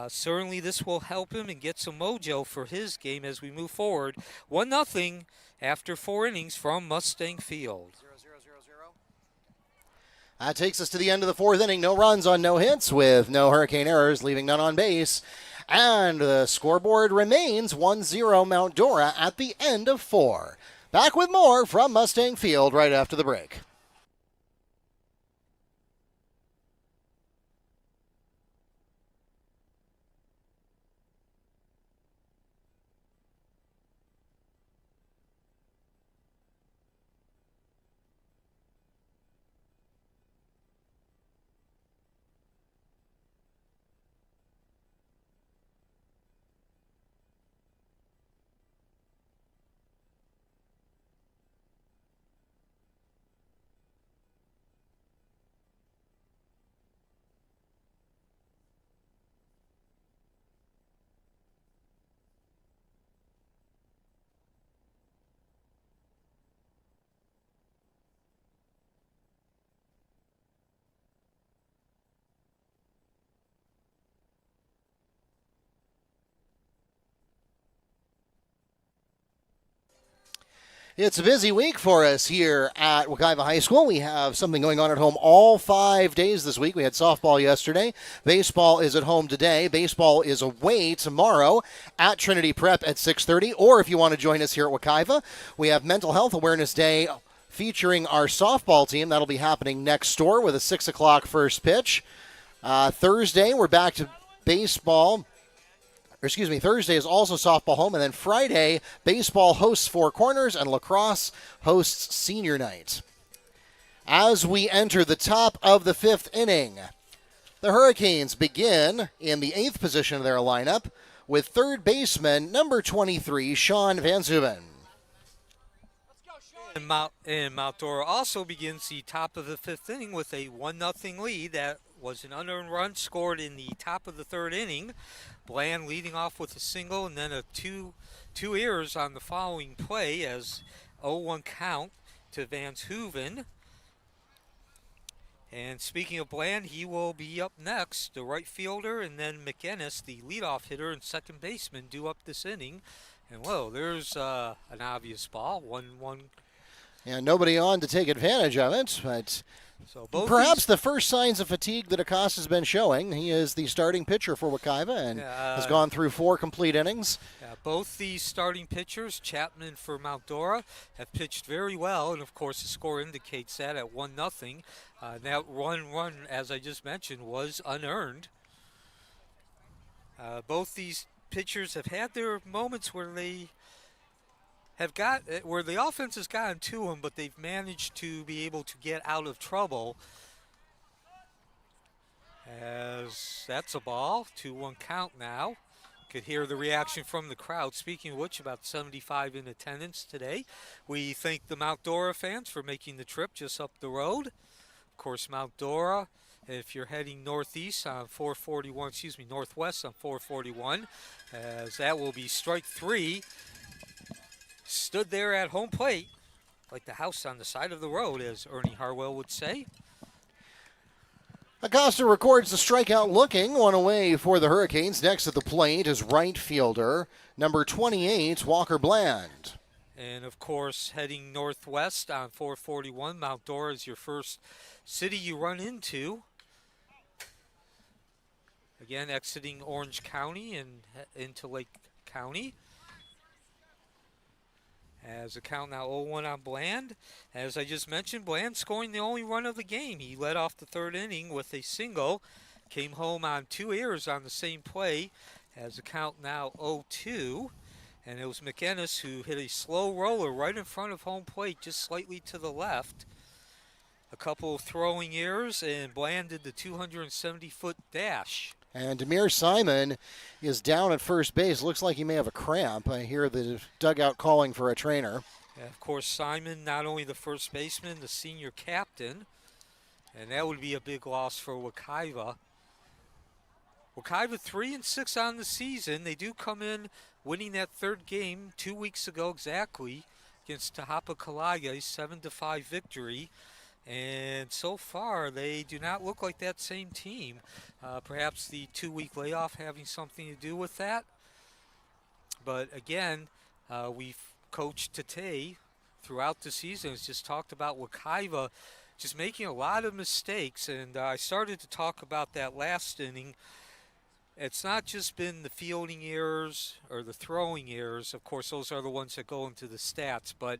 Certainly this will help him and get some mojo for his game as we move forward. 1-0 after 4 innings from Mustang Field. That takes us to the end of the 4th inning. No runs on no hits with no Hurricane errors, leaving none on base. And the scoreboard remains 1-0 Mount Dora at the end of 4. Back with more from Mustang Field right after the break. It's a busy week for us here at Wekiva High School. We have something going on at home all 5 days this week. We had softball yesterday. Baseball is at home today. Baseball is away tomorrow at Trinity Prep at 6:30. Or if you want to join us here at Wekiva, we have Mental Health Awareness Day featuring our softball team. That'll be happening next door with a 6 o'clock first pitch. Thursday, we're back to baseball. Thursday is also softball home, and then Friday, baseball hosts Four Corners, and lacrosse hosts senior night. As we enter the top of the 5th inning, the Hurricanes begin in the 8th position of their lineup with third baseman number 23, Sean Van Zuben. And Mount Dora also begins the top of the 5th inning with a 1-0 lead. That was an unearned run scored in the top of the 3rd inning. Bland leading off with a single and then a two errors on the following play as 0-1 count to Van Hooven. And speaking of Bland, he will be up next, the right fielder, and then McInnes, the leadoff hitter and second baseman, due up this inning. And whoa, there's an obvious ball, 1-1. And nobody on to take advantage of it, but so perhaps the first signs of fatigue that Acosta's been showing. He is the starting pitcher for Wekiva and has gone through 4 complete innings. Both these starting pitchers, Chapman for Mount Dora, have pitched very well, and of course the score indicates that at 1-0. That run, as I just mentioned, was unearned. Both these pitchers have had their moments where they where the offense has gotten to them, but they've managed to be able to get out of trouble. As that's a ball, 2-1 count now. Could hear the reaction from the crowd. Speaking of which, about 75 in attendance today. We thank the Mount Dora fans for making the trip just up the road. Of course, Mount Dora, if you're heading northwest on 441, as that will be strike 3. Stood there at home plate like the house on the side of the road, as Ernie Harwell would say. Acosta records the strikeout looking, one away for the Hurricanes. Next at the plate is right fielder, number 28, Walker Bland. And, of course, heading northwest on 441, Mount Dora is your first city you run into. Again, exiting Orange County and into Lake County. As the count now 0-1 on Bland. As I just mentioned, Bland scoring the only run of the game. He led off the 3rd inning with a single. Came home on 2 errors on the same play. As the count now 0-2. And it was McInnes who hit a slow roller right in front of home plate, just slightly to the left. A couple of throwing errors, and Bland did the 270-foot dash. And Demir Simon is down at first base. Looks like he may have a cramp. I hear the dugout calling for a trainer. And of course, Simon, not only the first baseman, the senior captain, and that would be a big loss for Wekiva. Wekiva 3-6 on the season. They do come in winning that third game 2 weeks ago exactly against Tahapa Kalaya, 7-5 victory. And so far, they do not look like that same team. Perhaps the 2-week layoff having something to do with that. But again, we've coached Tate throughout the season. Has just talked about Wekiva just making a lot of mistakes. And I started to talk about that last inning. It's not just been the fielding errors or the throwing errors. Of course, those are the ones that go into the stats. But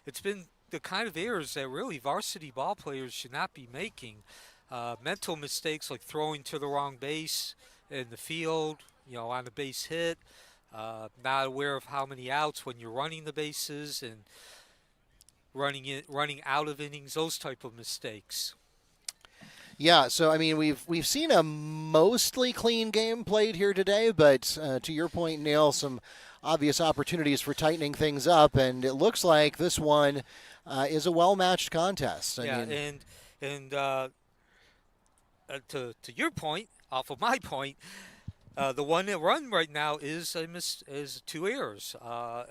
it's been the kind of errors that really varsity ball players should not be making. Mental mistakes like throwing to the wrong base in the field, on a base hit, not aware of how many outs when you're running the bases and running out of innings, those type of mistakes. Yeah, so I mean we've seen a mostly clean game played here today, but to your point, Neil, some obvious opportunities for tightening things up, and it looks like this one is a well-matched contest. I mean, to your point, off of my point, the one that run right now is two errors.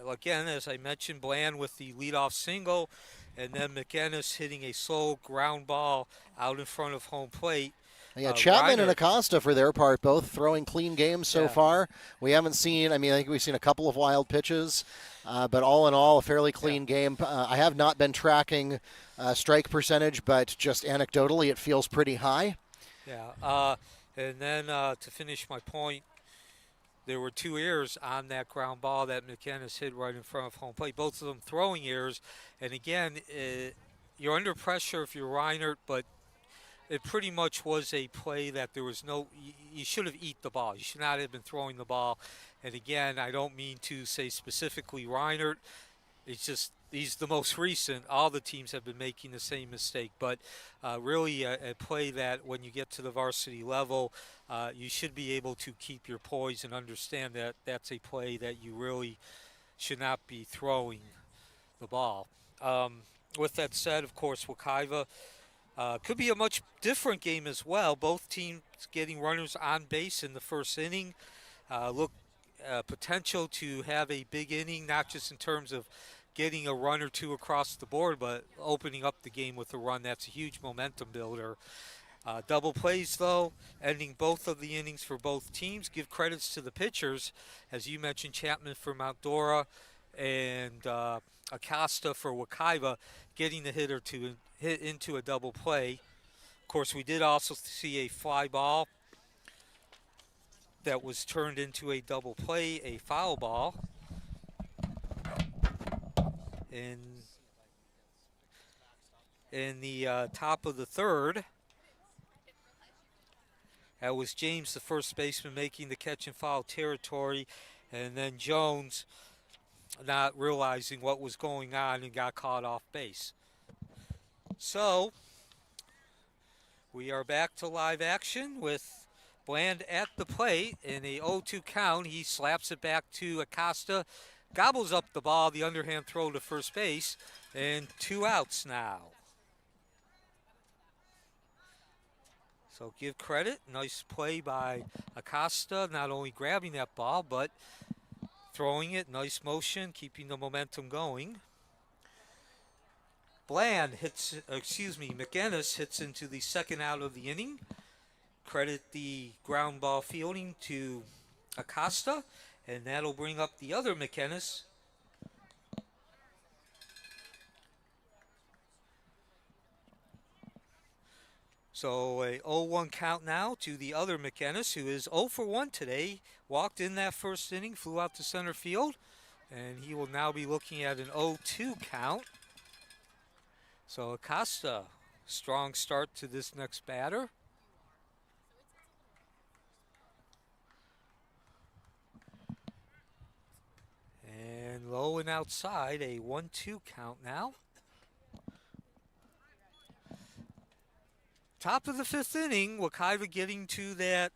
Again, as I mentioned, Bland with the leadoff single, and then McInnes hitting a slow ground ball out in front of home plate. Yeah, Chapman Reiner, and Acosta, for their part, both throwing clean games so Yeah. far. We haven't seen, I think we've seen a couple of wild pitches, but all in all, a fairly clean game. I have not been tracking strike percentage, but just anecdotally, it feels pretty high. Yeah, and then to finish my point, there were two errors on that ground ball that McInnes hit right in front of home plate, both of them throwing errors. And again, you're under pressure if you're Reinert, but it pretty much was a play that there was you should have eat the ball. You should not have been throwing the ball. And again, I don't mean to say specifically Reinert. It's just he's the most recent. All the teams have been making the same mistake. But really a play that when you get to the varsity level, you should be able to keep your poise and understand that that's a play that you really should not be throwing the ball. With that said, of course, Wekiva could be a much different game as well. Both teams getting runners on base in the first inning. Potential to have a big inning, not just in terms of getting a run or two across the board, but opening up the game with a run. That's a huge momentum builder. Double plays, though, ending both of the innings for both teams. Give credits to the pitchers. As you mentioned, Chapman for Mount Dora and Acosta for Wekiva, getting the hitter to hit into a double play. Of course, we did also see a fly ball that was turned into a double play, a foul ball. In the top of the third, that was James, the first baseman, making the catch and foul territory, and then Jones not realizing what was going on and got caught off base. So we are back to live action with Bland at the plate in a 0-2 count. He slaps it back to Acosta, gobbles up the ball, the underhand throw to first base, and 2 outs now. So give credit, nice play by Acosta, not only grabbing that ball, but throwing it, nice motion, keeping the momentum going. McInnes hits into the second out of the inning. Credit the ground ball fielding to Acosta, and that'll bring up the other McInnes. So a 0-1 count now to the other McInnes, who is 0 for 1 today. Walked in that first inning, flew out to center field, and he will now be looking at an 0-2 count. So Acosta, strong start to this next batter. And low and outside, a 1-2 count now. Top of the fifth inning, Wekiva getting to that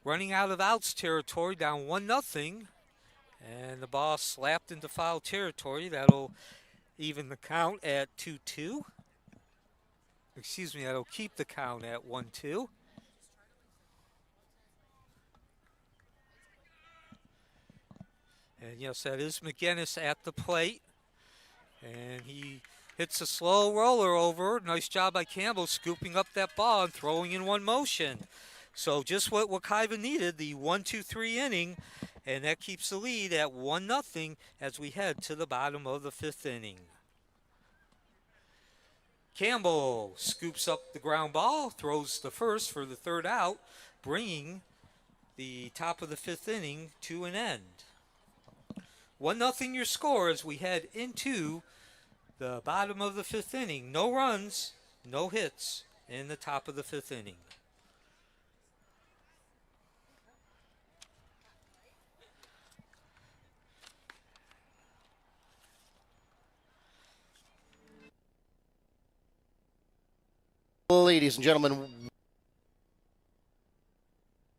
running out of outs territory, down 1-0. And the ball slapped into foul territory. That'll even the count at 2-2. Excuse me, that'll keep the count at 1-2. And yes, that is McGinnis at the plate. And he hits a slow roller over. Nice job by Campbell scooping up that ball and throwing in one motion. So just what Wekiva needed, the 1-2-3 inning. And that keeps the lead at 1-0 as we head to the bottom of the 5th inning. Campbell scoops up the ground ball, throws the first for the 3rd out, bringing the top of the 5th inning to an end. 1-0 your score as we head into the bottom of the 5th inning. No runs, no hits in the top of the 5th inning. Ladies and gentlemen,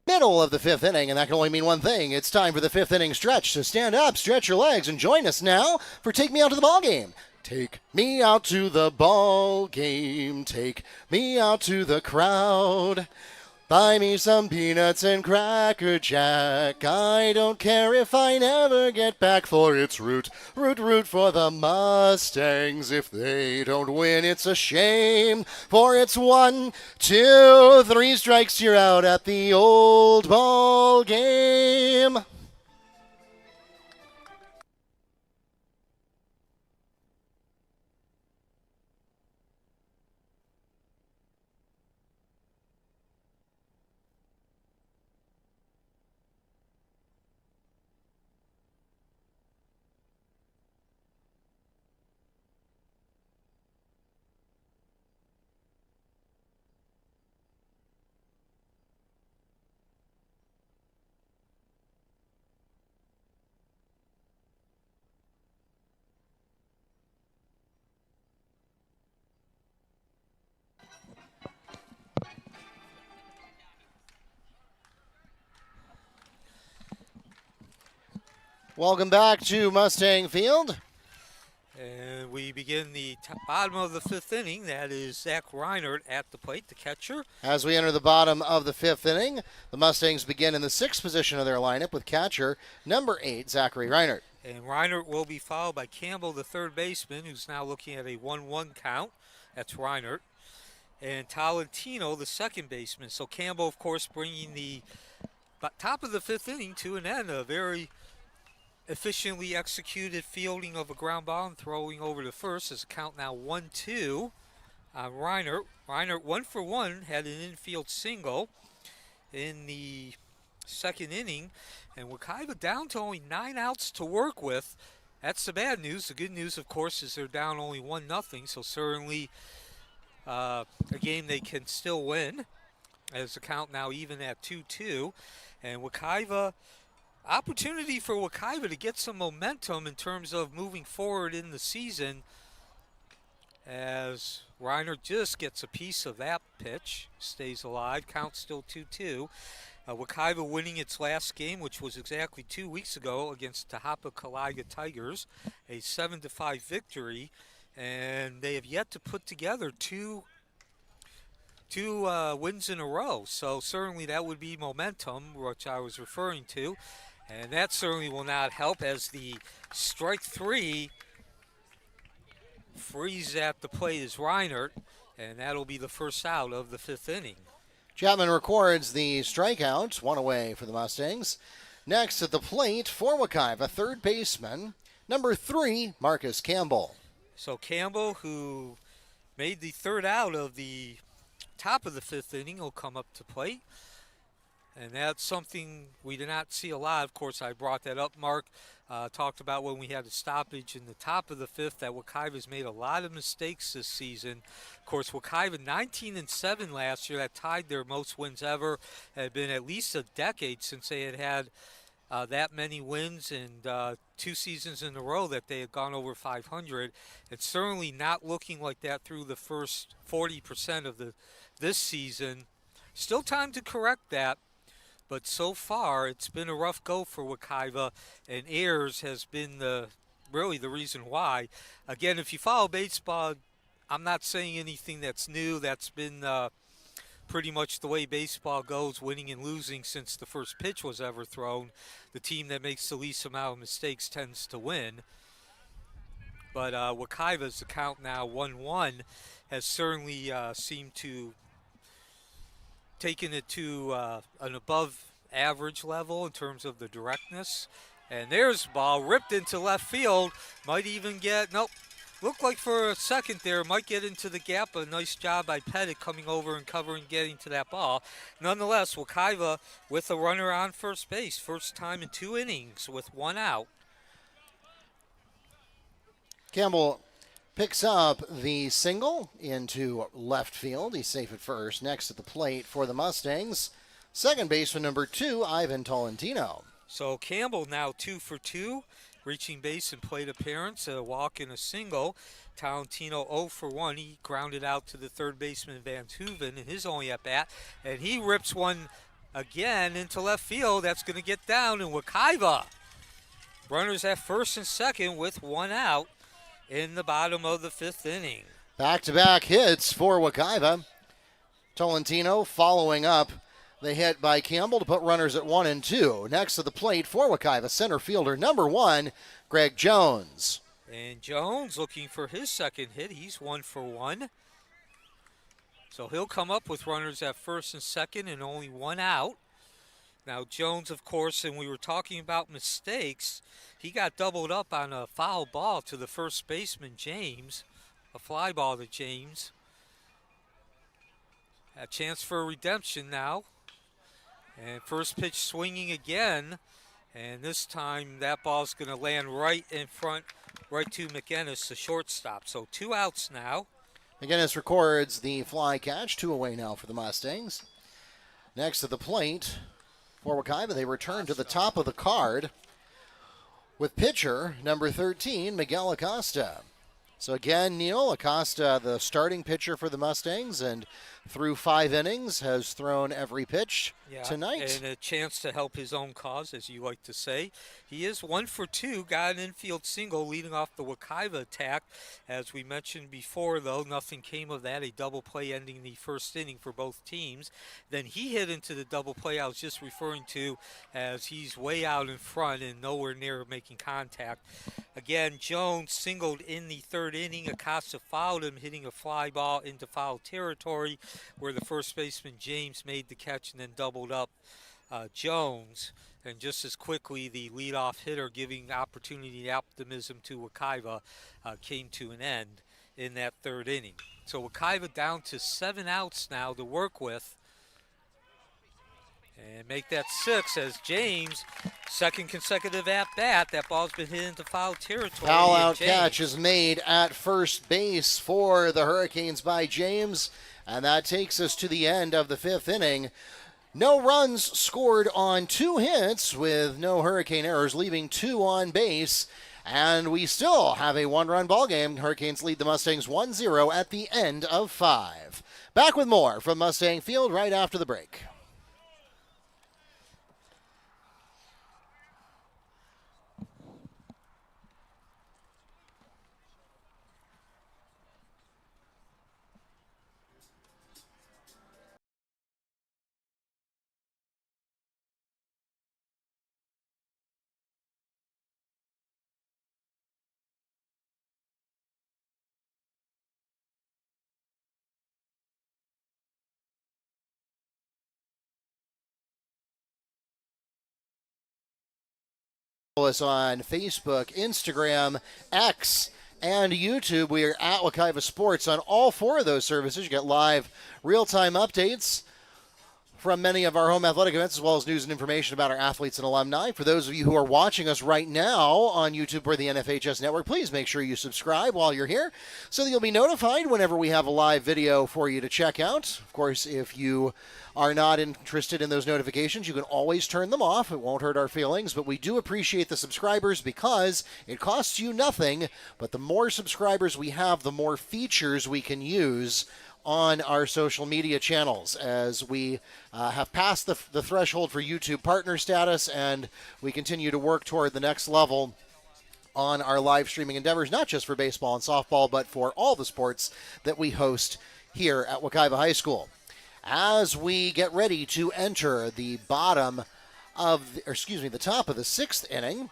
middle of the 5th inning, and that can only mean one thing. It's time for the 5th inning stretch. So stand up, stretch your legs, and join us now for Take Me Out to the Ball Game. Take me out to the ball game. Take me out to the crowd. Buy me some peanuts and Cracker Jack. I don't care if I never get back, for it's root for the Mustangs. If they don't win, it's a shame, for it's 1, 2, 3 strikes, you're out at the old ball game. Welcome back to Mustang Field. And we begin the bottom of the 5th inning. That is Zach Reinert at the plate, the catcher. As we enter the bottom of the 5th inning, the Mustangs begin in the 6th position of their lineup with catcher number 8, Zachary Reinert. And Reinert will be followed by Campbell, the 3rd baseman, who's now looking at a 1-1 count. That's Reinert. And Tolentino, the 2nd baseman. So Campbell, of course, bringing the top of the 5th inning to an end. A very efficiently executed fielding of a ground ball and throwing over to first. As a count now 1-2 on Reinert. Reinert 1 for 1, had an infield single in the 2nd inning. And Wekiva down to only 9 outs to work with. That's the bad news. The good news, of course, is they're down only 1-0. So certainly a game they can still win. As the count now even at 2-2. And Wekiva, opportunity for Wekiva to get some momentum in terms of moving forward in the season, as Reinert just gets a piece of that pitch, stays alive, count still 2-2. Wekiva winning its last game, which was exactly 2 weeks ago against Tahapa Kalaga Tigers, a 7-5 victory, and they have yet to put together two wins in a row. So certainly that would be momentum, which I was referring to. And that certainly will not help, as the strike 3 freeze at the plate is Reinert, and that'll be the first out of the 5th inning. Chapman records the strikeout, 1 away for the Mustangs. Next at the plate for Wekiva, 3rd baseman, number 3, Marcus Campbell. So Campbell, who made the 3rd out of the top of the 5th inning, will come up to plate. And that's something we did not see a lot. Of course, I brought that up, Mark. Talked about when we had a stoppage in the top of the 5th that Wekiva's made a lot of mistakes this season. Of course, Wekiva 19-7 last year. That tied their most wins ever. It had been at least a decade since they had that many wins, and 2 seasons in a row that they had gone over 500. It's certainly not looking like that through the first 40% of this season. Still time to correct that. But so far, it's been a rough go for Wekiva, and Ayers has been really the reason why. Again, if you follow baseball, I'm not saying anything that's new. That's been pretty much the way baseball goes, winning and losing since the first pitch was ever thrown. The team that makes the least amount of mistakes tends to win. But Wekiva's account now 1-1 has certainly seemed to taken it to an above average level in terms of the directness. And there's the ball ripped into left field. Might even get, nope, looked like for a second there, might get into the gap. A nice job by Pettit coming over and covering, getting to that ball. Nonetheless, Wekiva with a runner on first base. First time in 2 innings with 1 out. Campbell picks up the single into left field. He's safe at first. Next at the plate for the Mustangs, second baseman number 2, Ivan Tolentino. So Campbell now 2 for 2, reaching base and plate appearance, a walk and a single. Tolentino 0 for 1. He grounded out to the third baseman Van Hooven in his only at bat, and he rips one again into left field. That's going to get down, and Wekiva runners at first and second with 1 out in the bottom of the 5th inning. Back-to-back hits for Wekiva. Tolentino following up the hit by Campbell to put runners at 1 and 2. Next to the plate for Wekiva, center fielder number 1, Greg Jones. And Jones looking for his second hit. He's 1 for 1. So he'll come up with runners at first and second and only 1 out. Now Jones, of course, and we were talking about mistakes, he got doubled up on a foul ball to the first baseman, James. A fly ball to James. A chance for redemption now. And first pitch swinging again. And this time that ball's going to land right in front, right to McInnes, the shortstop. So 2 outs now. McInnes records the fly catch. 2 away now for the Mustangs. Next to the plate for Wekiva, they return to the top of the card with pitcher number 13, Miguel Acosta. So again, Neil Acosta, the starting pitcher for the Mustangs, and through 5 innings has thrown every pitch tonight. And a chance to help his own cause, as you like to say. He is 1 for 2, got an infield single leading off the Wekiva attack. As we mentioned before, though, nothing came of that. A double play ending the first inning for both teams. Then he hit into the double play I was just referring to, as he's way out in front and nowhere near making contact. Again, Jones singled in the 3rd inning. Acosta fouled him, hitting a fly ball into foul territory, where the first baseman James made the catch and then doubled up Jones. And just as quickly, the leadoff hitter, giving opportunity and optimism to Wekiva, came to an end in that 3rd inning. So Wekiva down to 7 outs now to work with. And make that 6 as James, second consecutive at-bat. That ball's been hit into foul territory. Foul out catch is made at first base for the Hurricanes by James. And that takes us to the end of the 5th inning. No runs scored on 2 hits with no Hurricane errors, leaving 2 on base. And we still have a 1-run ball game. Hurricanes lead the Mustangs 1-0 at the end of 5. Back with more from Mustang Field right after the break. Us on Facebook, Instagram, X, and YouTube. We are at Wekiva Sports on all 4 of those services. You get live, real-time updates from many of our home athletic events, as well as news and information about our athletes and alumni. For those of you who are watching us right now on YouTube or the NFHS Network, please make sure you subscribe while you're here so that you'll be notified whenever we have a live video for you to check out. Of course, if you are not interested in those notifications, you can always turn them off. It won't hurt our feelings, but we do appreciate the subscribers because it costs you nothing. But the more subscribers we have, the more features we can use on our social media channels as we have passed the threshold for YouTube partner status, and we continue to work toward the next level on our live streaming endeavors, not just for baseball and softball, but for all the sports that we host here at Wekiva High School. As we get ready to enter the top of the 6th inning,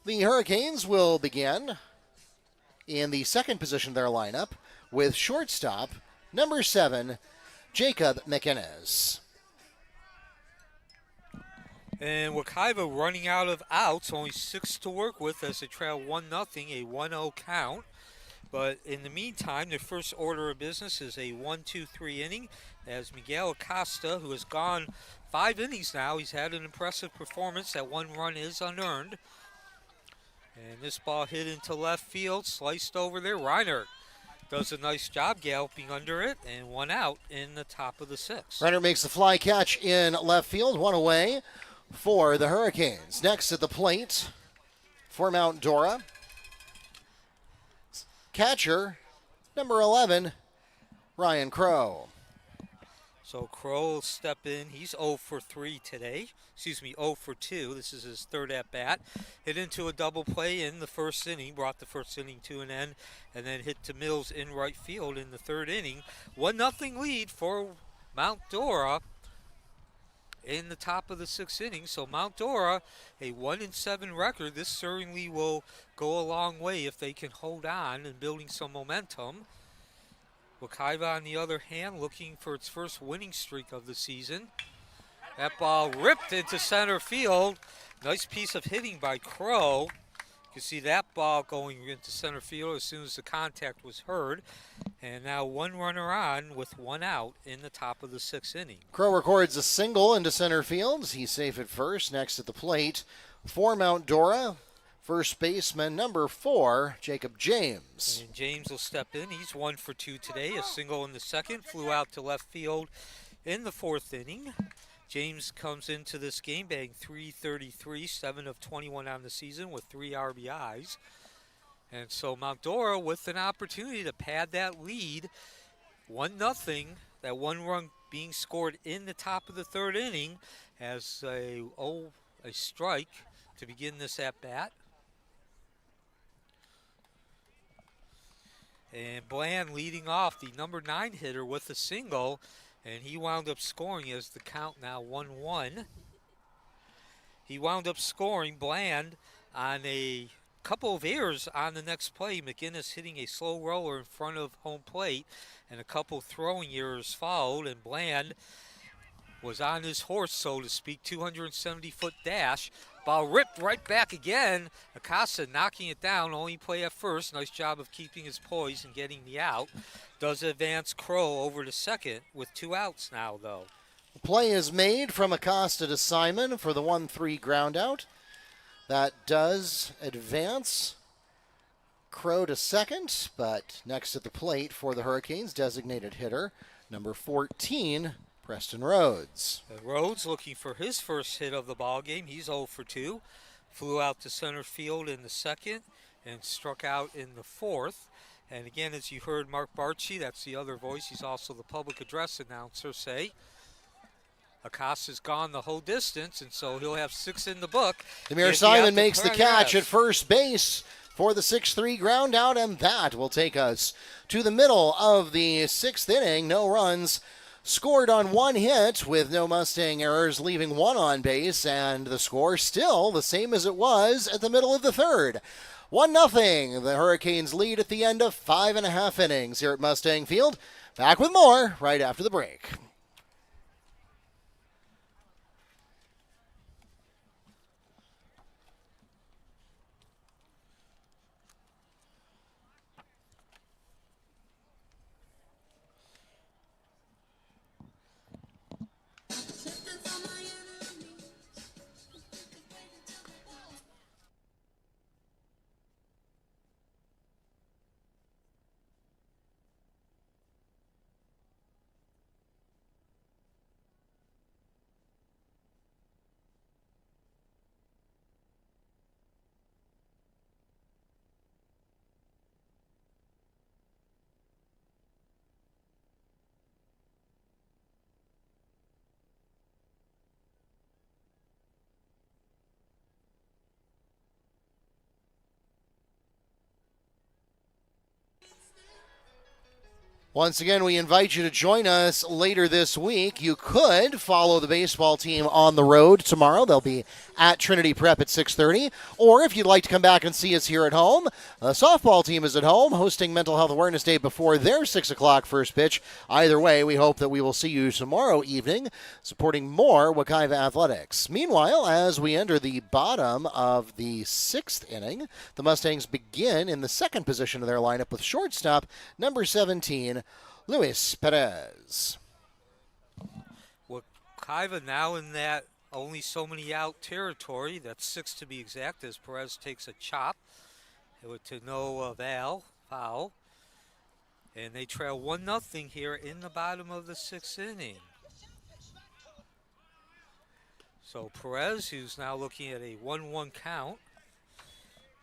the Hurricanes will begin in the second position of their lineup with shortstop number 7, Jacob McInnes. And Wekiva running out of outs, only 6 to work with as they trail 1-0, a 1-0 count. But in the meantime, their first order of business is a 1-2-3 inning as Miguel Acosta, who has gone 5 innings now, he's had an impressive performance. That 1 run is unearned. And this ball hit into left field, sliced over there. Reinert does a nice job galloping under it, and 1 out in the top of the 6th. Reinert makes the fly catch in left field, 1 away for the Hurricanes. Next at the plate for Mount Dora, catcher number 11, Ryan Crow. So Crow will step in. He's 0 for 3 today. 0 for 2. This is his 3rd at bat. Hit into a double play in the first inning, brought the first inning to an end, and then hit to Mills in right field in the 3rd inning. 1-0 lead for Mount Dora in the top of the 6th inning. So Mount Dora, a 1-7 record. This certainly will go a long way if they can hold on and building some momentum. Wekiva, on the other hand, looking for its first winning streak of the season. That ball ripped into center field. Nice piece of hitting by Crow. You can see that ball going into center field as soon as the contact was heard. And now 1 runner on with 1 out in the top of the 6th inning. Crow records a single into center field. He's safe at first. Next at the plate for Mount Dora, first baseman number 4, Jacob James. And James will step in. He's 1 for 2 today. A single in the 2nd. Flew out to left field in the 4th inning. James comes into this game batting .333, 7 of 21 on the season with 3 RBIs. And so Mount Dora with an opportunity to pad that lead. 1-0. That 1 run being scored in the top of the 3rd inning as a strike to begin this at bat. And Bland leading off, the number 9 hitter with a single, and he wound up scoring as the count now 1-1. He wound up scoring, Bland, on a couple of errors on the next play. McInnes hitting a slow roller in front of home plate, and a couple throwing errors followed, and Bland was on his horse, so to speak, 270-foot dash. Ball ripped right back again. Acosta knocking it down, only play at first. Nice job of keeping his poise and getting the out. Does advance Crow over to second with 2 outs now, though. The play is made from Acosta to Simon for the 1-3 ground out. That does advance Crow to second, but next at the plate for the Hurricanes, designated hitter number 14, Preston Rhodes. Rhodes looking for his first hit of the ball game. He's 0 for 2. Flew out to center field in the 2nd and struck out in the 4th. And again, as you heard Mark Barchi, that's the other voice, he's also the public address announcer, say Acosta's gone the whole distance, and so he'll have 6 in the book. Demir Simon makes the catch at first base for the 6-3 ground out, and that will take us to the middle of the 6th inning. No runs scored on 1 hit with no Mustang errors, leaving 1 on base, and the score still the same as it was at the middle of the 3rd. 1-0. The Hurricanes lead at the end of 5.5 innings here at Mustang Field. Back with more right after the break. Once again, we invite you to join us later this week. You could follow the baseball team on the road tomorrow. They'll be at Trinity Prep at 6:30. Or if you'd like to come back and see us here at home, the softball team is at home hosting Mental Health Awareness Day before their 6 o'clock first pitch. Either way, we hope that we will see you tomorrow evening supporting more Wekiva athletics. Meanwhile, as we enter the bottom of the 6th inning, the Mustangs begin in the second position of their lineup with shortstop number 17, Luis Perez. Wekiva now in that only so many out territory. That's 6 to be exact, as Perez takes a chop to no foul. And they trail 1-0 here in the bottom of the 6th inning. So Perez, who's now looking at a 1-1 count.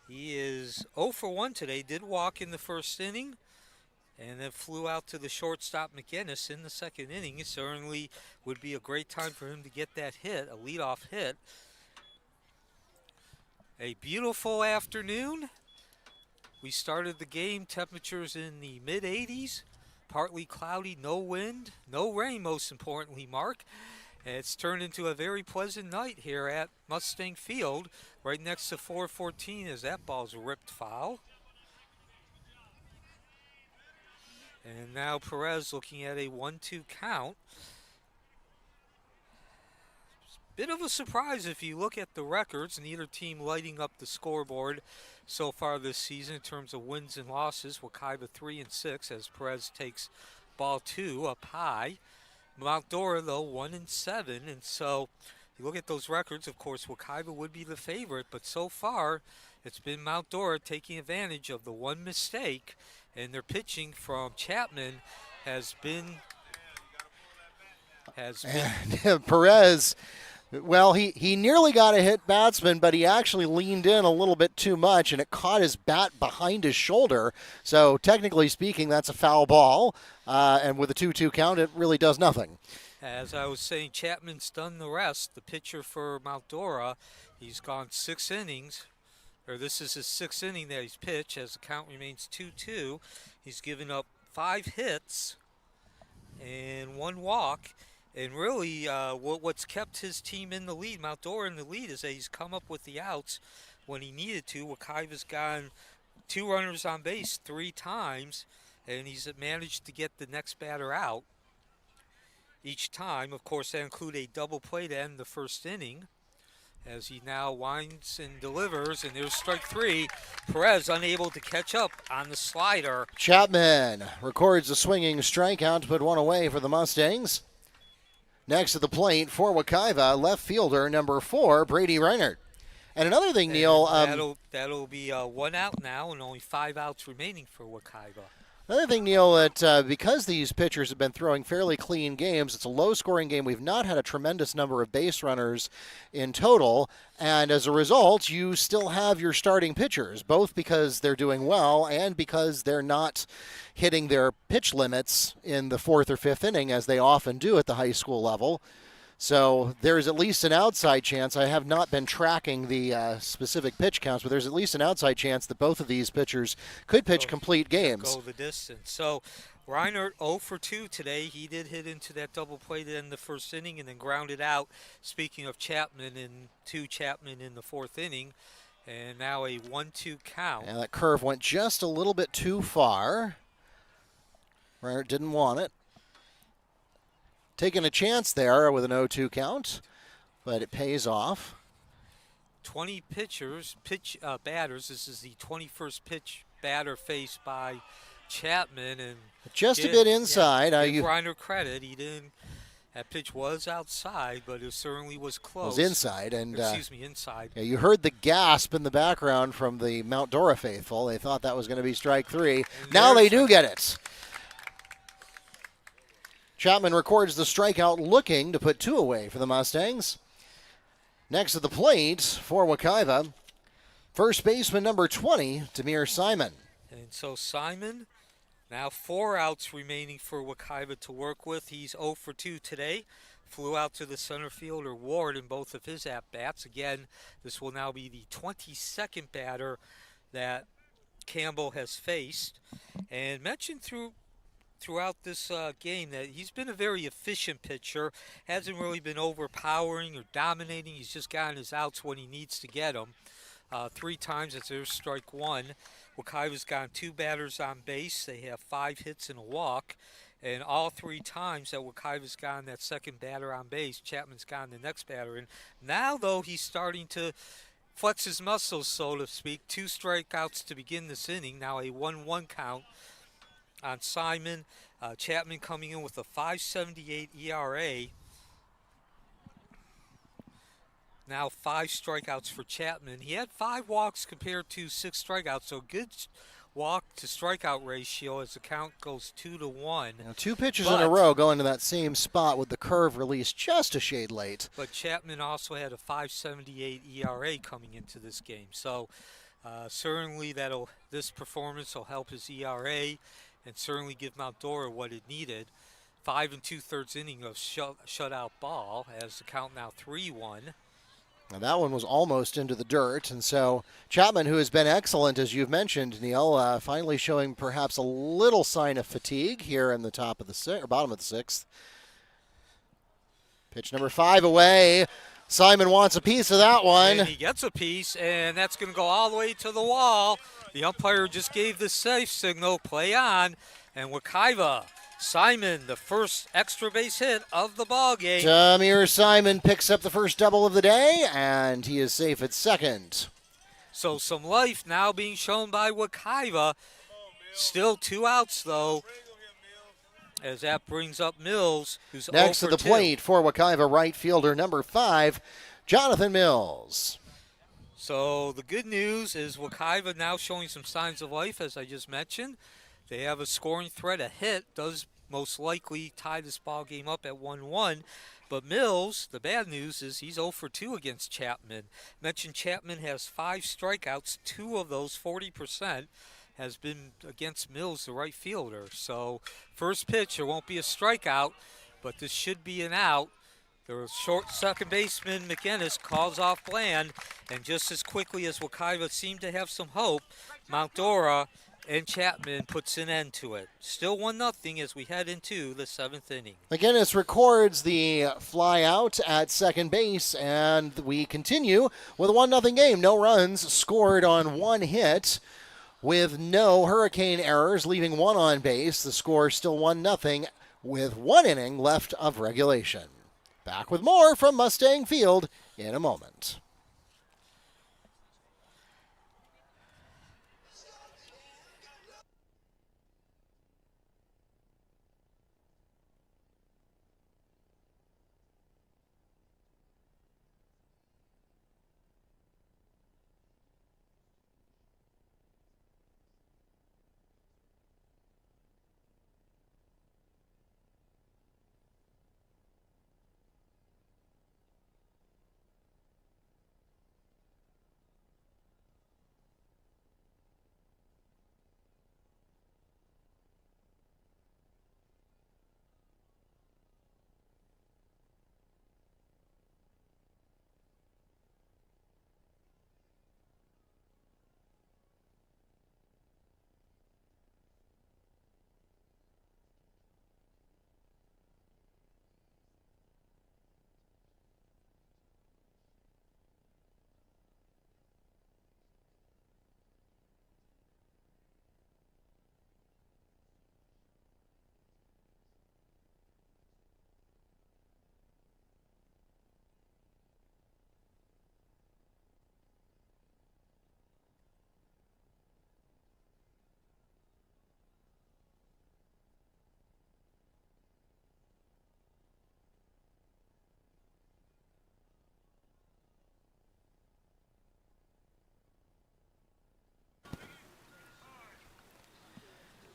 He is 0 for 1 today, did walk in the first inning, and then flew out to the shortstop McGinnis in the second inning. It certainly would be a great time for him to get that hit, a leadoff hit. A beautiful afternoon. We started the game, temperatures in the mid-80s, partly cloudy, no wind, no rain most importantly, Mark. And it's turned into a very pleasant night here at Mustang Field, right next to 414 as that ball's ripped foul. And now Perez looking at a 1-2 count. Bit of a surprise if you look at the records. Neither team lighting up the scoreboard so far this season in terms of wins and losses. Wekiva 3-6 as Perez takes ball 2 up high. Mount Dora, though, 1-7. And so you look at those records, of course, Wekiva would be the favorite. But so far, it's been Mount Dora taking advantage of the one mistake. And their pitching from Chapman has been Perez, well, he nearly got a hit batsman, but he actually leaned in a little bit too much, and it caught his bat behind his shoulder. So technically speaking, that's a foul ball. And with a 2-2 count, it really does nothing. As I was saying, Chapman's done the rest. The pitcher for Mount Dora, he's gone 6 innings. Or this is his 6th inning that he's pitched as the count remains 2-2. He's given up 5 hits and 1 walk. And really what's kept his team in the lead, Mount Dora in the lead, is that he's come up with the outs when he needed to. Wekiva's gotten 2 runners on base 3 times, and he's managed to get the next batter out each time. Of course, that include a double play to end the first inning. As he now winds and delivers, and there's strike 3. Perez unable to catch up on the slider. Chapman records a swinging strikeout to put 1 away for the Mustangs. Next at the plate for Wekiva, left fielder number 4, Brady Reinert. And another thing, Neil. That'll be 1 out now, and only 5 outs remaining for Wekiva. Another thing, Neil, that because these pitchers have been throwing fairly clean games, it's a low-scoring game. We've not had a tremendous number of base runners in total, and as a result, you still have your starting pitchers, both because they're doing well and because they're not hitting their pitch limits in the 4th or 5th inning, as they often do at the high school level. So there's at least an outside chance. I have not been tracking the specific pitch counts, but there's at least an outside chance that both of these pitchers could pitch complete games. Go the distance. So Reinert 0 for 2 today. He did hit into that double play to end the first inning and then grounded out. Speaking of Chapman in the 4th inning. And now a 1-2 count. And that curve went just a little bit too far. Reinert didn't want it. Taking a chance there with an 0-2 count, but it pays off. 20 batters. This is the 21st pitch batter faced by Chapman, and just a bit inside. Give Reiner credit. That pitch was outside, but it certainly was close. It was inside, and inside. Yeah, you heard the gasp in the background from the Mount Dora faithful. They thought that was going to be strike 3. And now they do get it. Chapman records the strikeout, looking to put 2 away for the Mustangs. Next at the plate for Wekiva, first baseman number 20, Demir Simon. And so Simon, now 4 outs remaining for Wekiva to work with. He's 0 for 2 today. Flew out to the center fielder Ward in both of his at-bats. Again, this will now be the 22nd batter that Campbell has faced. And mentioned throughout this game that he's been a very efficient pitcher. Hasn't really been overpowering or dominating. He's just gotten his outs when he needs to get them. 3 times that's their strike one. Wekiva's gotten 2 batters on base. They have 5 hits and a walk. And all 3 times that Wekiva's gotten that second batter on base, Chapman's gotten the next batter in. Now, though, he's starting to flex his muscles, so to speak. 2 strikeouts to begin this inning. Now a 1-1 count on Simon. Chapman coming in with a 5.78 ERA. Now 5 strikeouts for Chapman. He had 5 walks compared to 6 strikeouts, so good walk to strikeout ratio as the count goes 2-1. Now 2 pitches in a row going to that same spot with the curve released just a shade late. But Chapman also had a 5.78 ERA coming into this game, so certainly this performance will help his ERA and certainly give Mount Dora what it needed. 5 2/3 inning of shutout ball as the count now 3-1. Now that one was almost into the dirt, and so Chapman, who has been excellent, as you've mentioned, Neil, finally showing perhaps a little sign of fatigue here in the top of the bottom of the 6th. Pitch number 5 away. Simon wants a piece of that one. And he gets a piece, and that's going to go all the way to the wall. The umpire just gave the safe signal, play on, and Wekiva, Simon, the first extra base hit of the ball game. Tamir Simon picks up the first double of the day, and he is safe at second. So some life now being shown by Wekiva. Still 2 outs, though, as that brings up Mills, who's next 0 to for the plate for Wekiva, right fielder number 5, Jonathan Mills. So the good news is Wekiva now showing some signs of life, as I just mentioned. They have a scoring threat. A hit does most likely tie this ball game up at 1-1. But Mills, the bad news is he's 0 for 2 against Chapman. Mentioned Chapman has 5 strikeouts. 2 of those, 40%, has been against Mills, the right fielder. So first pitch, there won't be a strikeout, but this should be an out. The short second baseman, McInnes, calls off Bland. And just as quickly as Wekiva seemed to have some hope, Mount Dora and Chapman puts an end to it. Still 1-0 as we head into the 7th inning. McInnes records the fly out at second base, and we continue with a 1-0 game. No runs scored on 1 hit with no Hurricane errors, leaving 1 on base. The score still 1-0 with 1 inning left of regulation. Back with more from Mustang Field in a moment.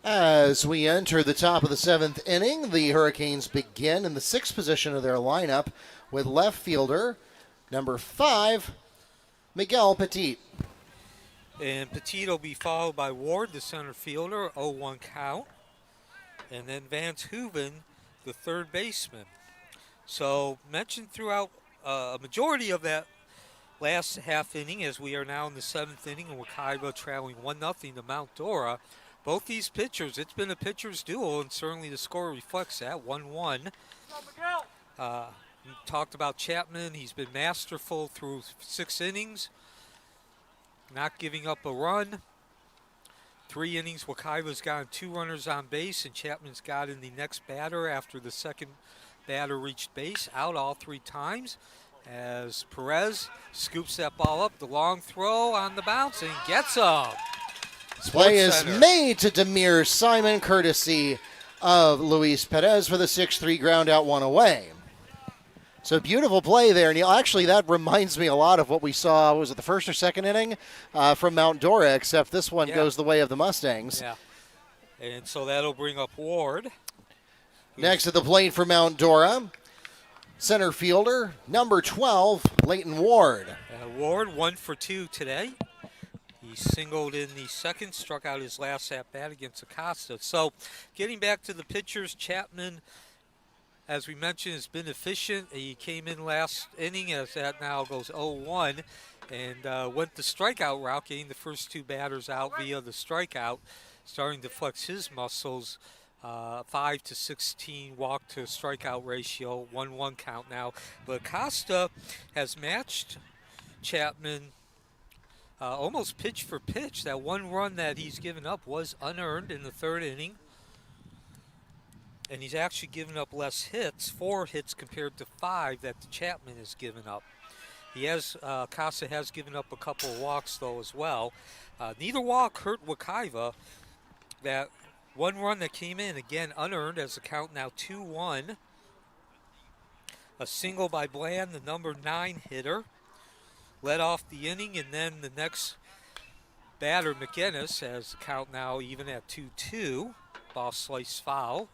As we enter the top of the 7th inning, the Hurricanes begin in the 6th position of their lineup with left fielder number 5, Miguel Petit. And Petit will be followed by Ward, the center fielder, 0-1 count. And then Vance Hooven, the third baseman. So mentioned throughout a majority of that last half inning, as we are now in the 7th inning, and Wekiva traveling 1-0 to Mount Dora. both these pitchers, it's been a pitcher's duel, and certainly the score reflects that, 1-1. We talked about Chapman. He's been masterful through 6 innings, not giving up a run. 3 innings, Wekiva's gotten 2 runners on base, and Chapman's gotten the next batter after the second batter reached base, out all 3 times. As Perez scoops that ball up, the long throw on the bounce, and gets him. Play is made to Demir Simon, courtesy of Luis Perez for the 6-3 ground out, 1 away. So beautiful play there. And actually, that reminds me a lot of what we saw, was it the first or second inning from Mount Dora, except this one goes the way of the Mustangs. Yeah. And so that'll bring up Ward. Next at the plate for Mount Dora, center fielder, number 12, Leighton Ward. Ward 1 for 2 today. He singled in the second, struck out his last at-bat against Acosta. So getting back to the pitchers, Chapman, as we mentioned, has been efficient. He came in last inning, as that now goes 0-1, and went the strikeout route, getting the first 2 batters out via the strikeout, starting to flex his muscles. 5-16 walk to strikeout ratio, 1-1 count now. But Acosta has matched Chapman almost pitch for pitch. That 1 run that he's given up was unearned in the 3rd inning. And he's actually given up less hits, 4 hits compared to 5 that the Chapman has given up. Acosta has given up a couple of walks, though, as well. Neither walk hurt Wekiva. That 1 run that came in, again, unearned, as the count now 2-1. A single by Bland, the number 9 hitter, led off the inning, and then the next batter, McGinnis, has the count now even at 2-2. Ball sliced foul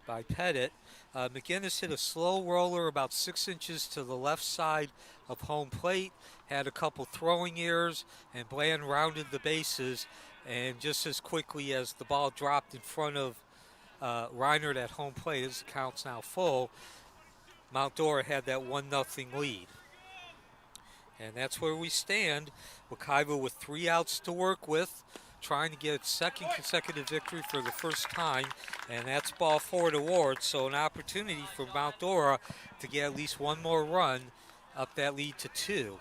by Pettit. McGinnis hit a slow roller about 6 inches to the left side of home plate, had a couple throwing errors, and Bland rounded the bases. And just as quickly as the ball dropped in front of Reinert at home plate, as the count's now full, Mount Dora had that 1-0 lead. And that's where we stand. Wekiva with 3 outs to work with, trying to get its 2nd consecutive victory for the first time, and that's ball 4 to Ward. So an opportunity for Mount Dora to get at least 1 more run up that lead to 2.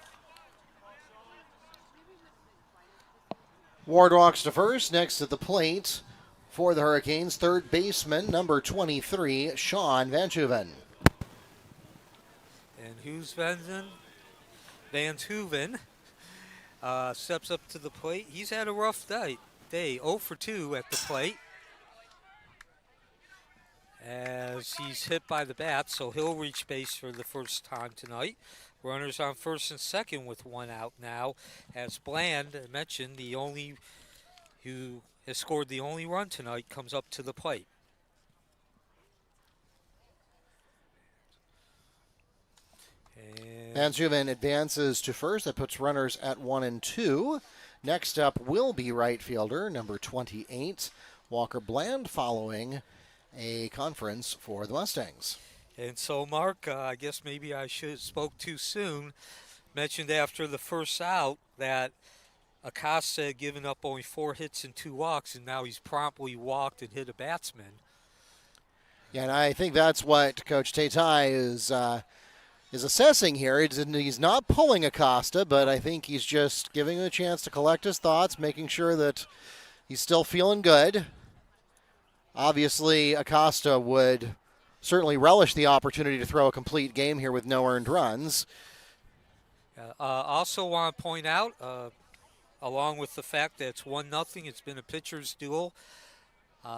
Ward walks to first. Next at the plate for the Hurricanes, 3rd baseman, number 23, Sean Van Tuven. And who's Van Tuven steps up to the plate. He's had a rough day, 0 for 2 at the plate, as he's hit by the bat, so he'll reach base for the first time tonight. Runners on first and second with 1 out now, as Bland, I mentioned, the only who has scored the only run tonight, comes up to the plate. Van Tuven advances to first. That puts runners at 1 and 2. Next up will be right fielder, number 28, Walker Bland, following a conference for the Mustangs. And so, Mark, I guess maybe I spoke too soon. Mentioned after the first out that Acosta had given up only 4 hits and 2 walks, and now he's promptly walked and hit a batsman. Yeah, and I think that's what Coach Taitai is assessing here. He's not pulling Acosta, but I think he's just giving him a chance to collect his thoughts, making sure that he's still feeling good. Obviously, Acosta would certainly relish the opportunity to throw a complete game here with no earned runs. Also want to point out, along with the fact that it's 1-0, it's been a pitcher's duel.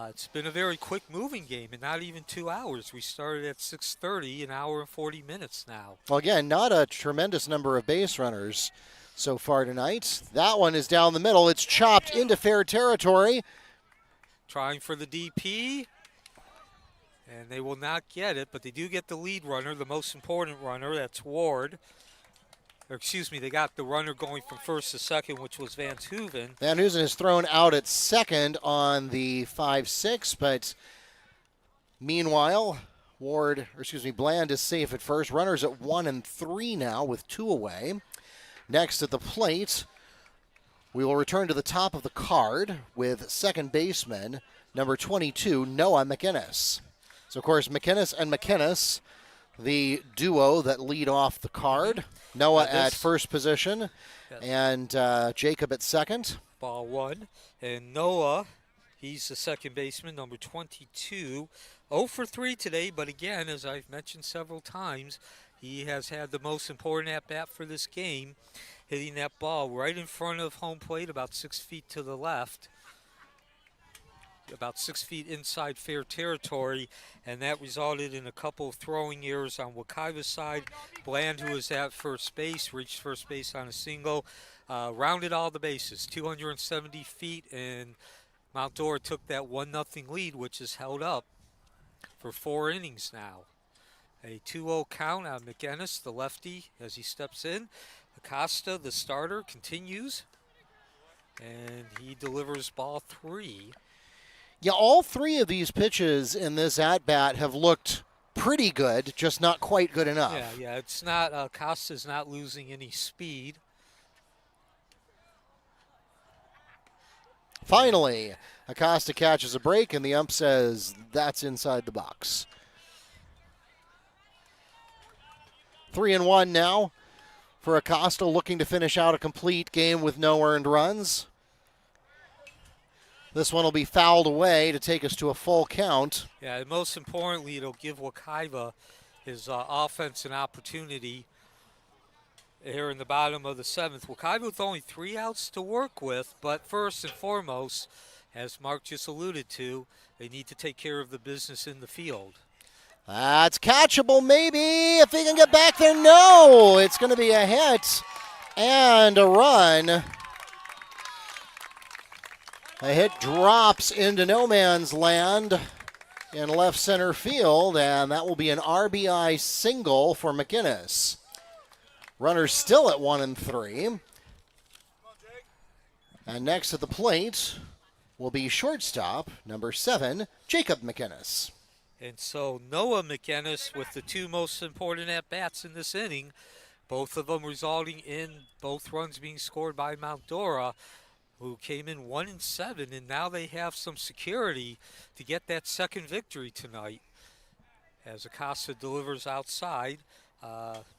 It's been a very quick moving game, and not even 2 hours. We started at 6:30, an hour and 40 minutes now. Well, again, not a tremendous number of base runners so far tonight. That one is down the middle. It's chopped into fair territory. Trying for the DP, and they will not get it, but they do get the lead runner, the most important runner. That's Ward. Or excuse me, they got the runner going from first to second, which was Van Tuven. Van Tuven is thrown out at second on the 5-6, but meanwhile, Bland is safe at first. Runners at 1 and 3 now with 2 away. Next at the plate We will return to the top of the card with second baseman, number 22, Noah McInnes. So, of course, McInnes and McInnes, the duo that lead off the card. Noah at first position and Jacob at second. Ball one. And Noah, he's the second baseman, number 22. 0 for 3 today, but again, as I've mentioned several times, he has had the most important at-bat for this game, hitting that ball right in front of home plate, about 6 feet to the left, about 6 feet inside fair territory, and that resulted in a couple of throwing errors on Wekiva's side. Bland, who was at first base, reached first base on a single, rounded all the bases, 270 feet, and Mount Dora took that 1-0 lead, which is held up for 4 innings now. A 2-0 count on McInnes, the lefty, as he steps in. Acosta, the starter, continues, and he delivers ball 3. Yeah, all 3 of these pitches in this at-bat have looked pretty good, just not quite good enough. Yeah, it's not, Acosta's not losing any speed. Finally, Acosta catches a break, and the ump says that's inside the box. 3-1 now for Acosta, looking to finish out a complete game with no earned runs. This one will be fouled away to take us to a full count. Yeah, and most importantly, it'll give Wekiva his offense an opportunity here in the bottom of the 7th. Wekiva with only 3 outs to work with, but first and foremost, as Mark just alluded to, they need to take care of the business in the field. That's catchable, maybe, if he can get back there. No, it's going to be a hit and a run. A hit drops into no man's land in left center field, and that will be an RBI single for McInnes. Runners still at 1 and 3. And next at the plate will be shortstop, number 7, Jacob McInnes. And so Noah McInnes with the 2 most important at-bats in this inning, both of them resulting in both runs being scored by Mount Dora, who came in 1 and 7, and now they have some security to get that second victory tonight. As Acosta delivers outside,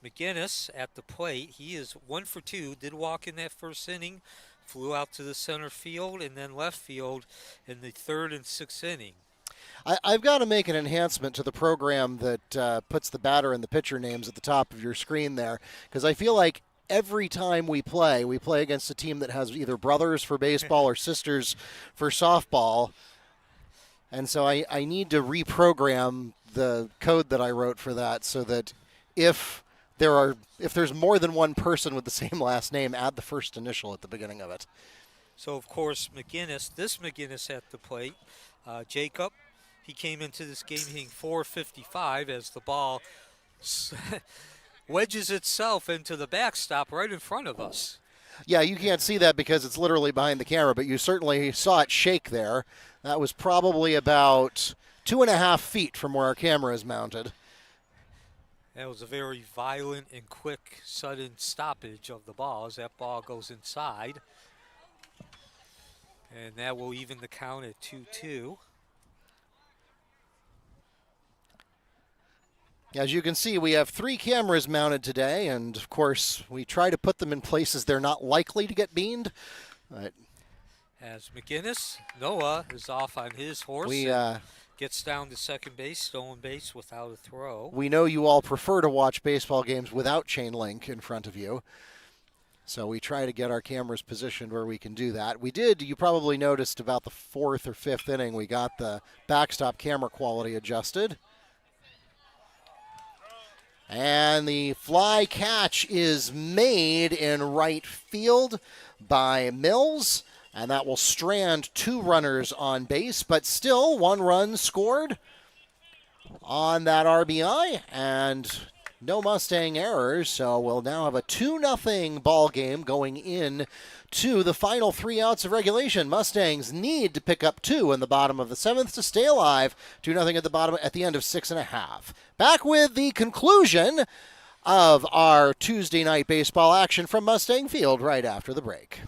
McInnes at the plate, he is 1 for 2, did walk in that first inning, flew out to the center field and then left field in the 3rd and 6th inning. I've got to make an enhancement to the program that puts the batter and the pitcher names at the top of your screen there, because I feel like every time we play against a team that has either brothers for baseball or sisters for softball, and so I need to reprogram the code that I wrote for that so that if there's more than one person with the same last name, add the first initial at the beginning of it. So, of course, this McInnes at the plate, Jacob, he came into this game hitting .455 as the ball wedges itself into the backstop right in front of us. Yeah, you can't see that because it's literally behind the camera, but you certainly saw it shake there. That was probably about 2.5 feet from where our camera is mounted. That was a very violent and quick, sudden stoppage of the ball as that ball goes inside. And that will even the count at 2-2. As you can see, we have 3 cameras mounted today, and of course, we try to put them in places they're not likely to get beamed. But as McInnes, Noah is off on his horse. Gets down to second base, stolen base without a throw. We know you all prefer to watch baseball games without chain link in front of you. So we try to get our cameras positioned where we can do that. We did, you probably noticed about the 4th or 5th inning, we got the backstop camera quality adjusted. And the fly catch is made in right field by Mills. And that will strand 2 runners on base, but still 1 run scored on that RBI and no Mustang errors. So we'll now have a 2-0 ball game going in to the final 3 outs of regulation. Mustangs need to pick up 2 in the bottom of the 7th to stay alive. 2-0 at the bottom at the end of 6.5. Back with the conclusion of our Tuesday night baseball action from Mustang Field right after the break.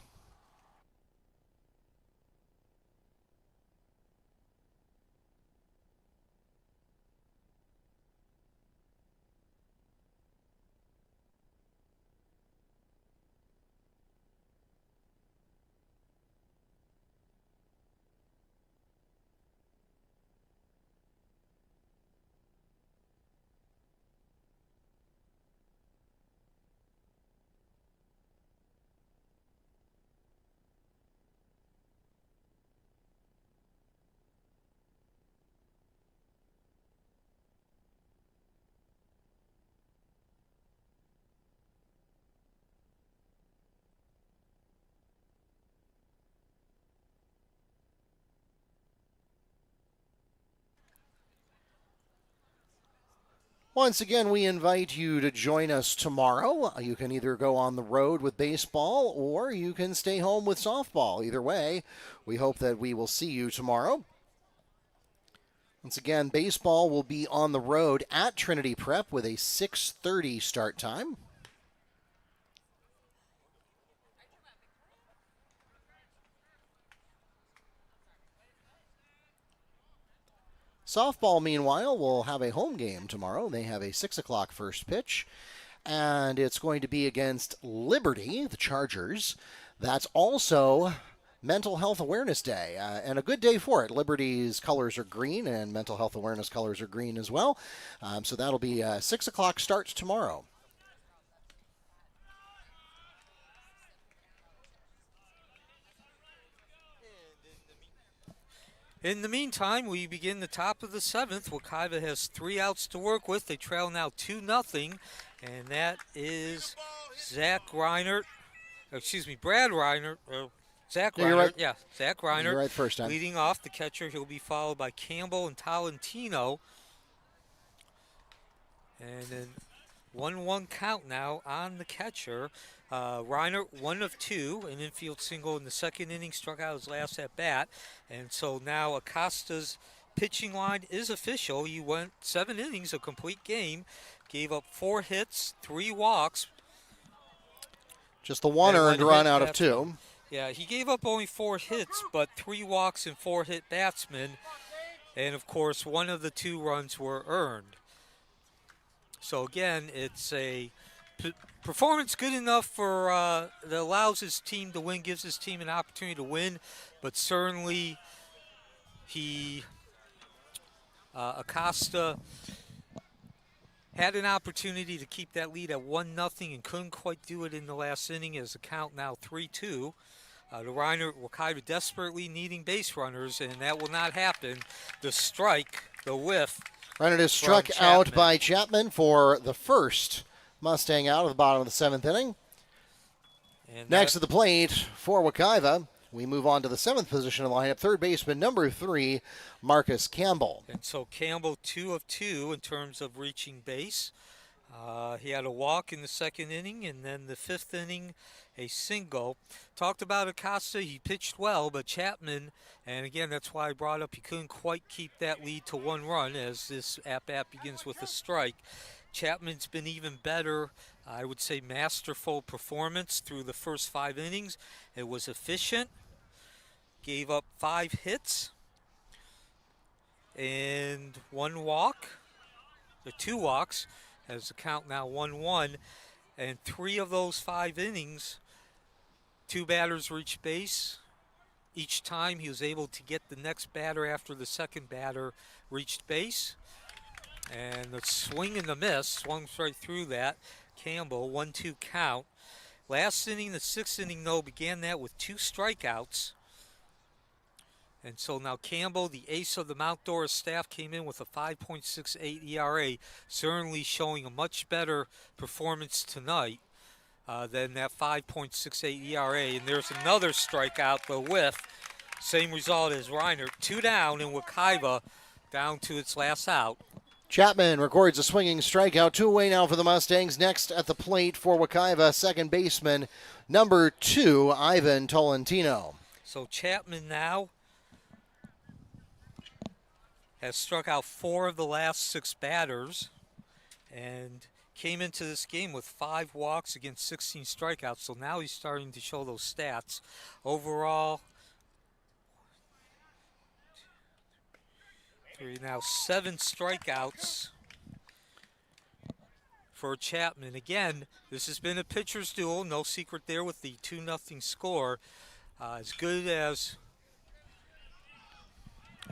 Once again, we invite you to join us tomorrow. You can either go on the road with baseball or you can stay home with softball. Either way, we hope that we will see you tomorrow. Once again, baseball will be on the road at Trinity Prep with a 6:30 start time. Softball, meanwhile, will have a home game tomorrow. They have a 6 o'clock first pitch, and it's going to be against Liberty, the Chargers. That's also Mental Health Awareness Day, and a good day for it. Liberty's colors are green, and Mental Health Awareness colors are green as well. So that'll be 6 o'clock starts tomorrow. In the meantime, we begin the top of the 7th. Wekiva has 3 outs to work with. They trail now 2-0, and that is Brad Reiner. Zach Reiner. Right. Yeah, Zach Reiner. You're right first time. Leading off the catcher. He'll be followed by Campbell and Tolentino. And then 1-1 count now on the catcher. Reiner, 1 of 2, an infield single in the second inning, struck out his last at bat. And so now Acosta's pitching line is official. He went 7 innings, a complete game, gave up 4 hits, 3 walks. Just the 1 earned run out of 2. Yeah, he gave up only 4 hits, but 3 walks and 4 hit batsmen. And of course, 1 of the 2 runs were earned. So again, it's a performance good enough for that allows his team to win, gives his team an opportunity to win, but certainly Acosta had an opportunity to keep that lead at 1-0 and couldn't quite do it in the last inning as the count now 3-2. The Wekiva desperately needing base runners, and that will not happen. The strike, the whiff. Reiner is struck out by Chapman for the first Mustang out of the bottom of the 7th inning. And next at the plate for Wekiva, we move on to the 7th position of the lineup, third baseman number 3, Marcus Campbell. And so Campbell 2 of 2 in terms of reaching base. He had a walk in the second inning, and then the 5th inning, a single. Talked about Acosta, he pitched well, but Chapman, and again, that's why I brought up he couldn't quite keep that lead to 1 run as this at-bat begins with a strike. Chapman's been even better, I would say masterful performance through the first 5 innings. It was efficient, gave up 5 hits, and 1 walk, or 2 walks, as the count now 1-1, and 3 of those 5 innings, 2 batters reached base. Each time he was able to get the next batter after the second batter reached base. And the swing and the miss, swung right through that. Campbell, 1-2 count. Last inning, the 6th inning, though, began that with 2 strikeouts. And so now Campbell, the ace of the Mount Dora staff, came in with a 5.68 ERA, certainly showing a much better performance tonight than that 5.68 ERA. And there's another strikeout, the whiff. Same result as Reiner. 2 down, and Wekiva down to its last out. Chapman records a swinging strikeout. 2 away now for the Mustangs. Next at the plate for Wekiva, second baseman number 2, Ivan Tolentino. So Chapman now has struck out 4 of the last 6 batters and came into this game with 5 walks against 16 strikeouts. So now he's starting to show those stats. Overall, now 7 strikeouts for Chapman. Again, this has been a pitcher's duel. No secret there with the 2-0 score. As good as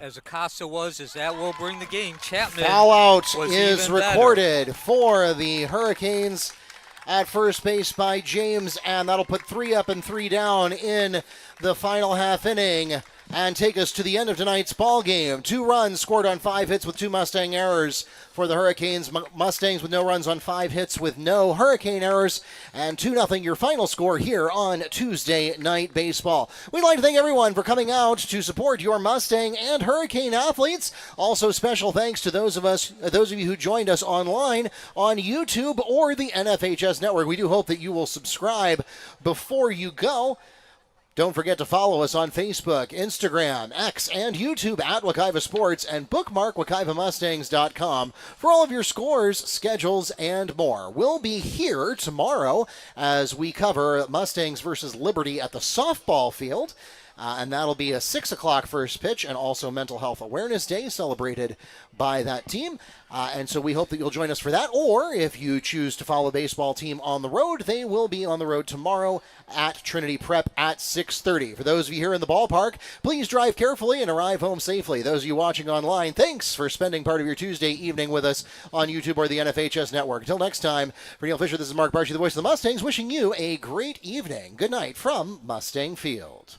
Acosta was, as that will bring the game. Chapman foul out is recorded for the Hurricanes at first base by James, and that'll put 3 up and 3 down in the final half inning. and take us to the end of tonight's ball game. 2 runs scored on 5 hits with 2 Mustang errors for the Hurricanes. Mustangs with no runs on 5 hits with no Hurricane errors, and 2-0 your final score here on Tuesday Night Baseball. We'd like to thank everyone for coming out to support your Mustang and Hurricane athletes. Also, special thanks to those of you who joined us online on YouTube or the NFHS Network. We do hope that you will subscribe before you go. Don't forget to follow us on Facebook, Instagram, X, and YouTube at Wekiva Sports, and bookmark WekivaMustangs.com for all of your scores, schedules, and more. We'll be here tomorrow as we cover Mustangs versus Liberty at the softball field. And that'll be a 6 o'clock first pitch, and also Mental Health Awareness Day celebrated by that team. And so we hope that you'll join us for that. Or if you choose to follow a baseball team on the road, they will be on the road tomorrow at Trinity Prep at 6:30. For those of you here in the ballpark, please drive carefully and arrive home safely. Those of you watching online, thanks for spending part of your Tuesday evening with us on YouTube or the NFHS Network. Until next time, for Neil Fisher, this is Mark Barshy, the voice of the Mustangs, wishing you a great evening. Good night from Mustang Field.